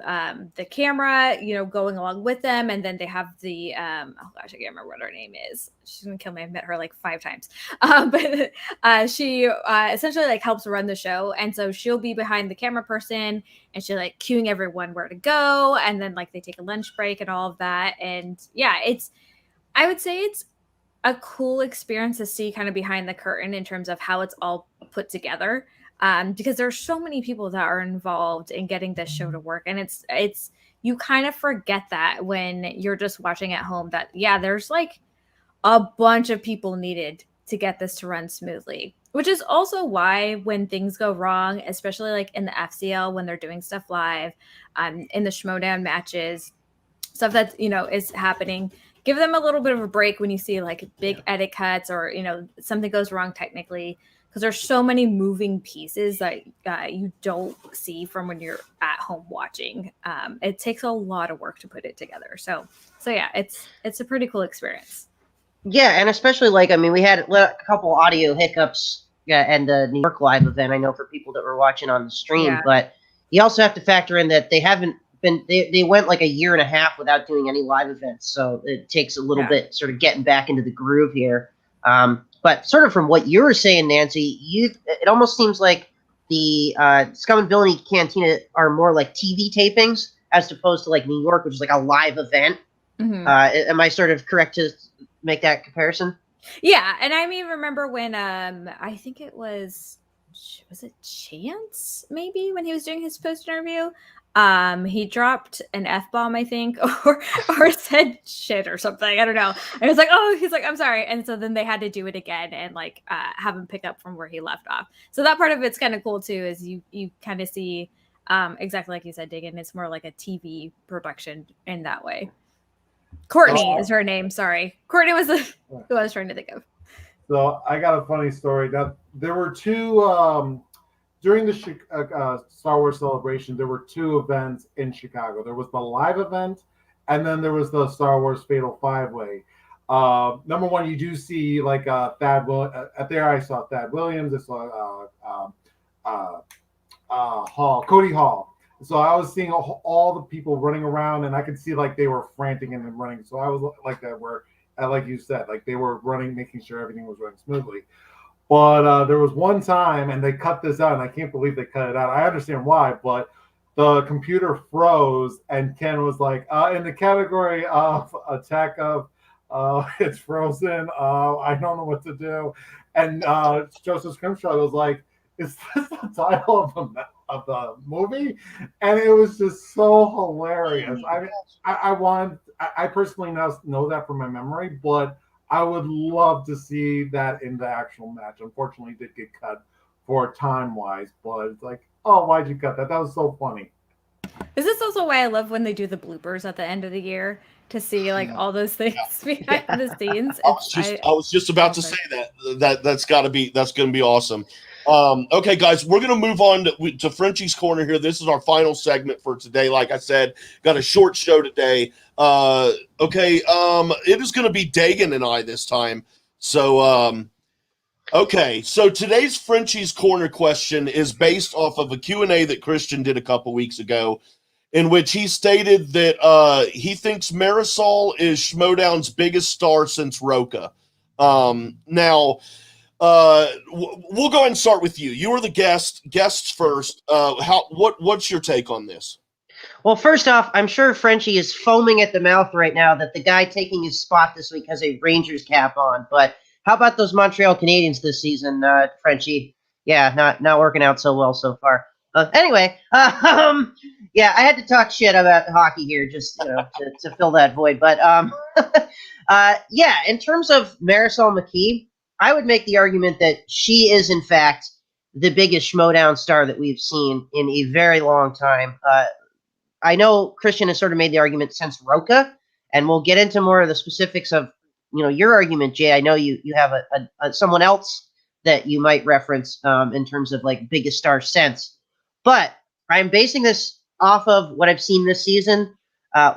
the camera, going along with them, and then they have the oh gosh, I can't remember what her name is. She's gonna kill me. I've met her like 5 times, but she essentially like helps run the show, and so she'll be behind the camera person, and she's like cueing everyone where to go, and then like they take a lunch break and all of that, and yeah, I would say it's a cool experience to see kind of behind the curtain in terms of how it's all put together. Because there's so many people that are involved in getting this show to work. And it's you kind of forget that when you're just watching at home, that, yeah, there's like a bunch of people needed to get this to run smoothly, which is also why when things go wrong, especially like in the FCL, when they're doing stuff live, in the Schmoedown matches, stuff that, is happening, give them a little bit of a break when you see like big edit cuts or, something goes wrong technically, because there's so many moving pieces that you don't see from when you're at home watching. It takes a lot of work to put it together. So yeah, it's a pretty cool experience. Yeah, and especially we had a couple audio hiccups and the New York live event, I know, for people that were watching on the stream, but you also have to factor in that they haven't been, they went like a year and a half without doing any live events. So it takes a little bit sort of getting back into the groove here. But sort of from what you were saying, Nancy, it almost seems like the Scum and Villainy Cantina are more like TV tapings as opposed to like New York, which is like a live event. Mm-hmm. Am I sort of correct to make that comparison? Yeah, and I mean, remember when I think it was it Chance maybe when he was doing his post interview, He dropped an F-bomb, I think, or said shit or something. I don't know. And it's like, oh, he's like, I'm sorry. And so then they had to do it again and like have him pick up from where he left off. So that part of it's kind of cool too, is you kind of see exactly like you said, Diggin. It's more like a TV production in that way. Courtney is her name. Sorry. Courtney was who I was trying to think of. So I got a funny story. Now, there were two, during the Star Wars Celebration, there were two events in Chicago. There was the live event, and then there was the Star Wars Fatal Five-Way. Number one, you do see like Thad. There I saw Thad Williams. I saw Cody Hall. So I was seeing all the people running around, and I could see like they were frantic and running. So I was like that, where, like you said, like they were running, making sure everything was running smoothly. But there was one time, and they cut this out, and I can't believe they cut it out. I understand why, but the computer froze, and Ken was like, in the category of attack of, it's frozen. I don't know what to do. And Joseph Scrimshaw was like, is this the title of the movie? And it was just so hilarious. I mean, I personally know that from my memory, but I would love to see that in the actual match. Unfortunately, it did get cut for time-wise, but it's like, oh, why'd you cut that? That was so funny. Is this also why I love when they do the bloopers at the end of the year to see like all those things behind the scenes? I was just about to say that's going to be awesome. Okay, guys, we're going to move on to Frenchie's Corner here. This is our final segment for today. Like I said, got a short show today. It is going to be Dagan and I this time. So, so today's Frenchie's Corner question is based off of a Q&A that Christian did a couple weeks ago, in which he stated that he thinks Marisol is Schmoedown's biggest star since Roka. Now, we'll go ahead and start with you. You are the guests first. What's your take on this? Well, first off, I'm sure Frenchie is foaming at the mouth right now that the guy taking his spot this week has a Rangers cap on. But how about those Montreal Canadiens this season, Frenchie? Yeah, not working out so well so far. Anyway, yeah, I had to talk shit about hockey here just to fill that void. But yeah, in terms of Marisol McKee, I would make the argument that she is, in fact, the biggest Schmoedown star that we've seen in a very long time. I know Christian has sort of made the argument since Roka, and we'll get into more of the specifics of your argument, Jay. I know you have a someone else that you might reference in terms of like biggest star since, but I'm basing this off of what I've seen this season,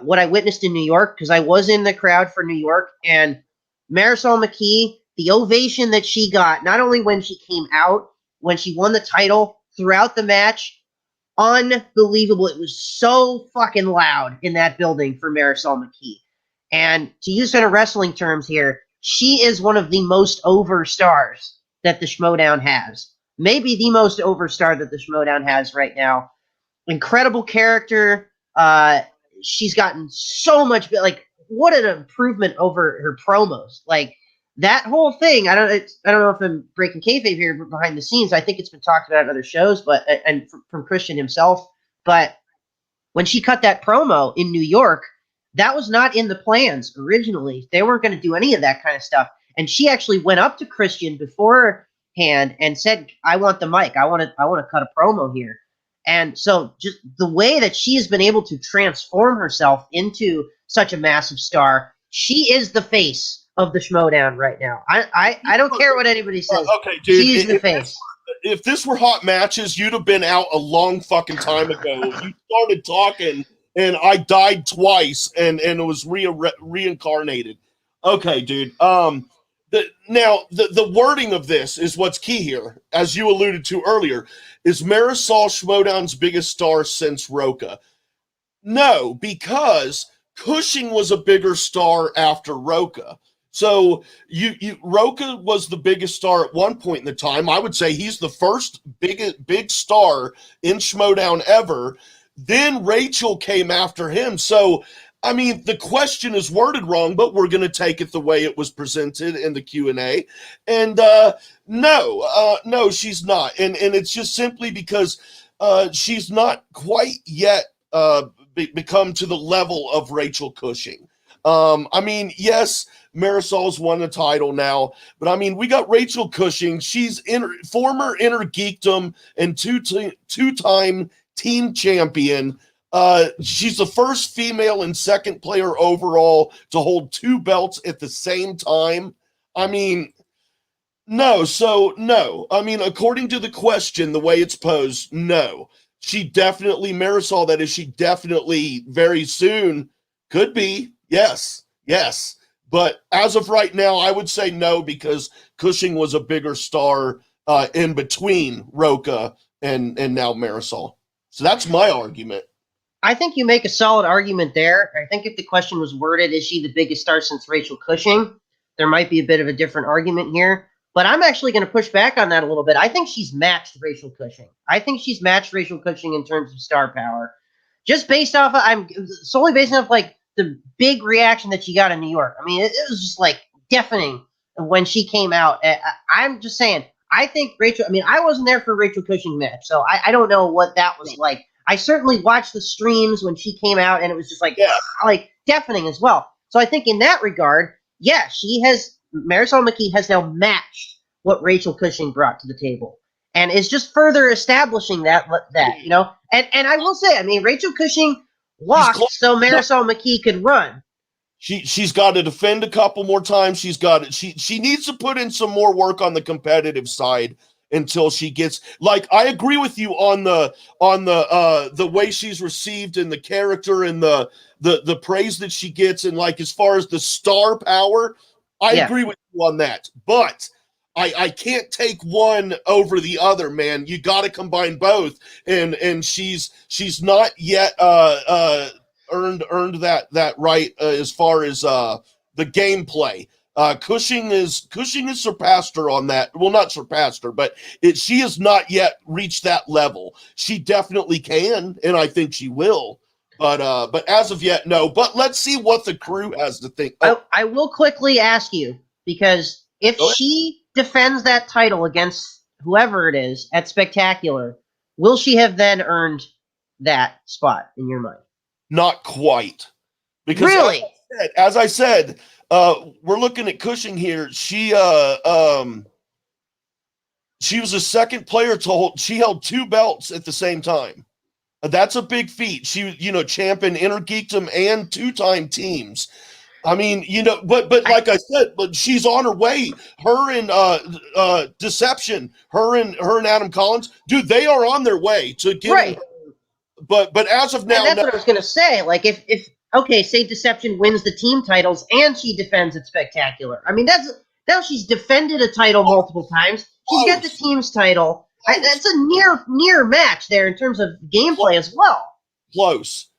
what I witnessed in New York, because I was in the crowd for New York, and Marisol McKee, the ovation that she got, not only when she came out, when she won the title, throughout the match, unbelievable. It was so fucking loud in that building for Marisol McKee. And to use kind of wrestling terms here, she is one of the most over stars that the Schmoedown has. Maybe the most over star that the Schmoedown has right now. Incredible character. She's gotten so much, like, what an improvement over her promos. Like, that whole thing, I don't know if I'm breaking kayfabe here, but behind the scenes, I think it's been talked about in other shows, but and from Christian himself. But when she cut that promo in New York, that was not in the plans originally. They weren't going to do any of that kind of stuff. And she actually went up to Christian beforehand and said, "I want the mic. I want to cut a promo here." And so, just the way that she has been able to transform herself into such a massive star, she is the face of the Schmoedown right now. I don't care what anybody says. Okay, dude. She's the face. If this were hot matches, you'd have been out a long fucking time ago. You started talking, and I died twice, and it was reincarnated. Okay, dude. The wording of this is what's key here, as you alluded to earlier. Is Marisol Schmoedown's biggest star since Roka? No, because Cushing was a bigger star after Roka. So Roka was the biggest star at one point in the time. I would say he's the first big star in Schmoedown ever. Then Rachel came after him. So, I mean, the question is worded wrong, but we're going to take it the way it was presented in the Q&A. And no, she's not. And it's just simply because she's not quite yet become to the level of Rachel Cushing. I mean, yes, Marisol's won the title now, but I mean, we got Rachel Cushing. She's former Innergeekdom and two-time team champion. She's the first female and second player overall to hold 2 belts at the same time. I mean, no. So no. I mean, according to the question, the way it's posed, no. She definitely, Marisol, that is, she definitely very soon could be. Yes. Yes. But as of right now, I would say no, because Cushing was a bigger star in between Roca and now Marisol. So that's my argument. I think you make a solid argument there. I think if the question was worded, is she the biggest star since Rachel Cushing, there might be a bit of a different argument here. But I'm actually going to push back on that a little bit. I think she's matched Rachel Cushing. I think she's matched Rachel Cushing in terms of star power. Just based off, I'm solely based off like the big reaction that she got in New York. I mean, it was just like deafening when she came out. I'm just saying, I think Rachel, I mean, I wasn't there for Rachel Cushing match, so I don't know what that was like. I certainly watched the streams when she came out, and it was just like, like deafening as well. So I think in that regard, yeah, Marisol McKee has now matched what Rachel Cushing brought to the table, and is just further establishing that you know. And I will say, I mean, Rachel Cushing walked so Marisol McKee could run. She's got to defend a couple more times. She's got it. She needs to put in some more work on the competitive side until she gets, like, I agree with you on the way she's received and the character and the praise that she gets, and like as far as the star power, I agree with you on that. But I can't take one over the other, man. You got to combine both, and she's not yet earned that right as far as the gameplay. Cushing is surpassed her on that. Well, not surpassed her, but she has not yet reached that level. She definitely can, and I think she will. But as of yet, no. But let's see what the crew has to think. I will quickly ask you, because if she defends that title against whoever it is at Spectacular, will she have then earned that spot in your mind? Not quite. Because really? As I said, we're looking at Cushing here. She was the second player to hold. She held 2 belts at the same time. That's a big feat. She, champion Innergeekdom and 2-time teams. I mean, but like I said, but she's on her way. Her and Deception, her and Adam Collins, dude, they are on their way to getting. Right. But as of now, and that's what I was gonna say. Like if say Deception wins the team titles and she defends it Spectacular. I mean, now she's defended a title multiple times. She's got the team's title. That's a near match there in terms of gameplay as well. Close.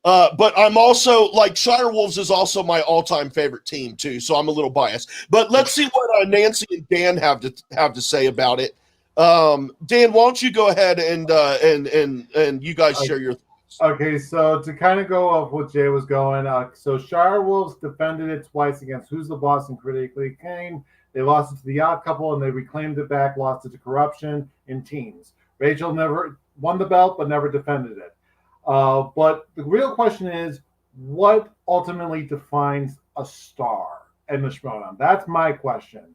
But I'm also, like, Shire Wolves is also my all-time favorite team too, so I'm a little biased. But let's see what Nancy and Dan have to say about it. Dan, why don't you go ahead and you guys share your thoughts? Okay, so to kind of go off what Jay was going, so Shire Wolves defended it twice against Who's the Boss and Critically Acclaimed. They lost it to the Odd Couple, and they reclaimed it back, lost it to Corruption in teams. Rachel never won the belt, but never defended it. But the real question is, what ultimately defines a star in the Schmoedown? That's my question.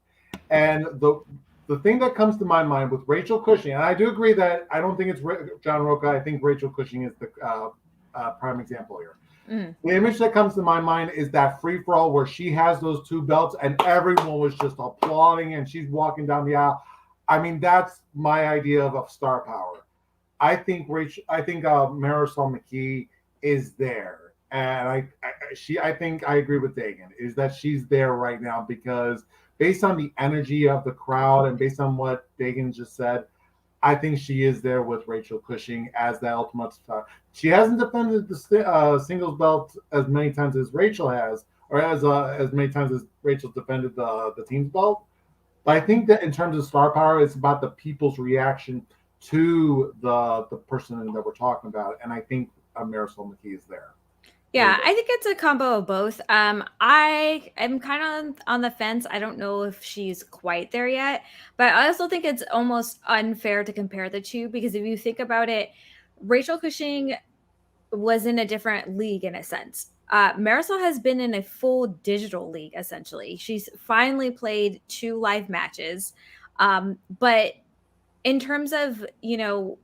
And the thing that comes to my mind with Rachel Cushing, and I do agree that I don't think it's John Roca. I think Rachel Cushing is the prime example here. Mm. The image that comes to my mind is that free-for-all where she has those 2 belts and everyone was just applauding and she's walking down the aisle. I mean, that's my idea of a star power. I think Marisol McKee is there, and I think I agree with Dagan, is that she's there right now because based on the energy of the crowd and based on what Dagan just said, I think she is there with Rachel Cushing as the ultimate star. She hasn't defended the singles belt as many times as Rachel has, or as many times as Rachel defended the team's belt. But I think that in terms of star power, it's about the people's reaction to the person that we're talking about, and I think Marisol McKee is there. Yeah, I think it's a combo of both. I am kind of on the fence. I don't know if she's quite there yet, but I also think it's almost unfair to compare the two because if you think about it, Rachel Cushing was in a different league in a sense. Marisol has been in a full digital league essentially. She's finally played 2 live matches, but in terms of, you know,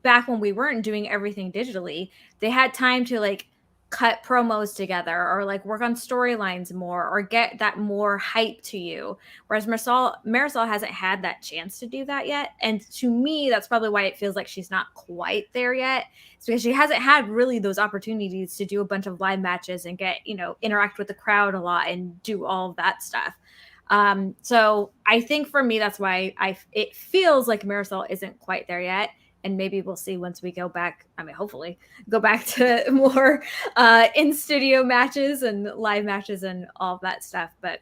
back when we weren't doing everything digitally, they had time to like cut promos together or like work on storylines more or get that more hype to you. Whereas Marisol hasn't had that chance to do that yet. And to me, that's probably why it feels like she's not quite there yet. It's because she hasn't had really those opportunities to do a bunch of live matches and get, you know, interact with the crowd a lot and do all of that stuff. So I think for me, that's why it feels like Marisol isn't quite there yet. And maybe we'll see once we go back. I mean, hopefully go back to more in studio matches and live matches and all that stuff. But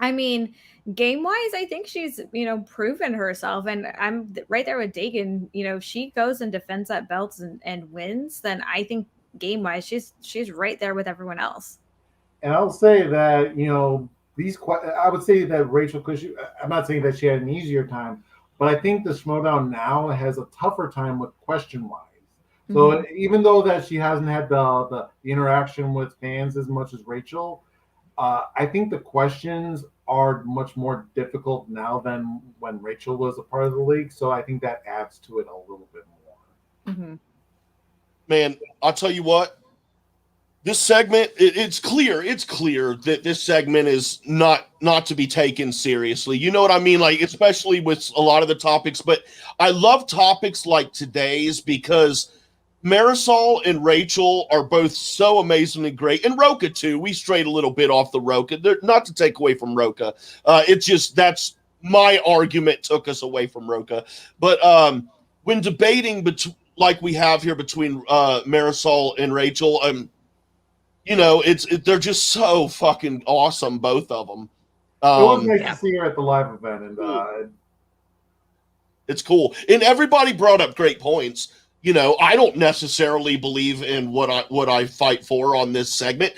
I mean, game wise, I think she's, you know, proven herself. And I'm right there with Dagan. You know, if she goes and defends that belt and wins, then I think game wise, she's right there with everyone else. And I'll say that, you know, I would say that Rachel, because I'm not saying that she had an easier time, but I think the Schmoedown now has a tougher time with question wise. So even though that she hasn't had the interaction with fans as much as Rachel, I think the questions are much more difficult now than when Rachel was a part of the league. So I think that adds to it a little bit more. Man, I'll tell you what. This segment, it's clear that this segment is not to be taken seriously. You know what I mean? Like, especially with a lot of the topics. But I love topics like today's because Marisol and Rachel are both so amazingly great. And Roka, too. We strayed a little bit off the Roka. Not to take away from Roka. It's just that's my argument took us away from Roka. But when debating like we have here between Marisol and Rachel, you know, they're just so fucking awesome, both of them. It was nice to see her at the live event, and it's cool. And everybody brought up great points. You know, I don't necessarily believe in what I fight for on this segment.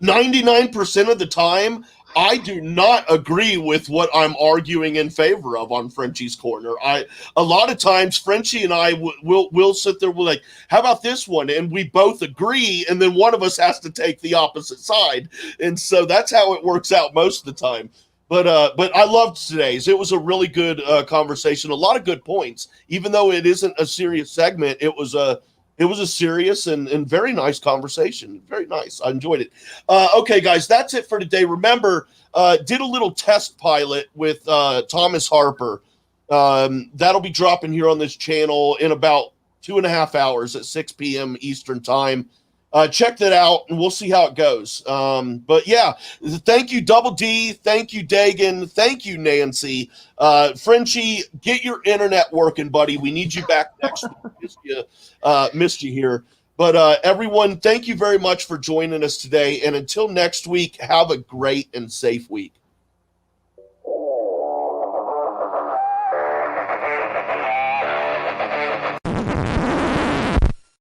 99% of the time, I do not agree with what I'm arguing in favor of on Frenchie's Corner. A lot of times Frenchie and I will sit there, we're like, how about this one? And we both agree, and then one of us has to take the opposite side. And so that's how it works out most of the time. But I loved today's. It was a really good conversation. A lot of good points. Even though it isn't a serious segment, it was a serious and very nice conversation. Very nice. I enjoyed it. Okay, guys, that's it for today. Remember, did a little test pilot with Thomas Harper. That'll be dropping here on this channel in about 2.5 hours at 6 p.m. Eastern time. Check that out, and we'll see how it goes. But yeah, thank you, Double D. Thank you, Dagan. Thank you, Nancy. Frenchie, get your internet working, buddy. We need you back next week. Missed you here. But everyone, thank you very much for joining us today. And until next week, have a great and safe week.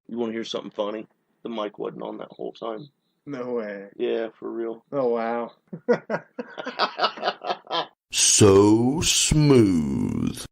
You want to hear something funny? The mic wasn't on that whole time. No way. Yeah, for real. Oh, wow. So smooth.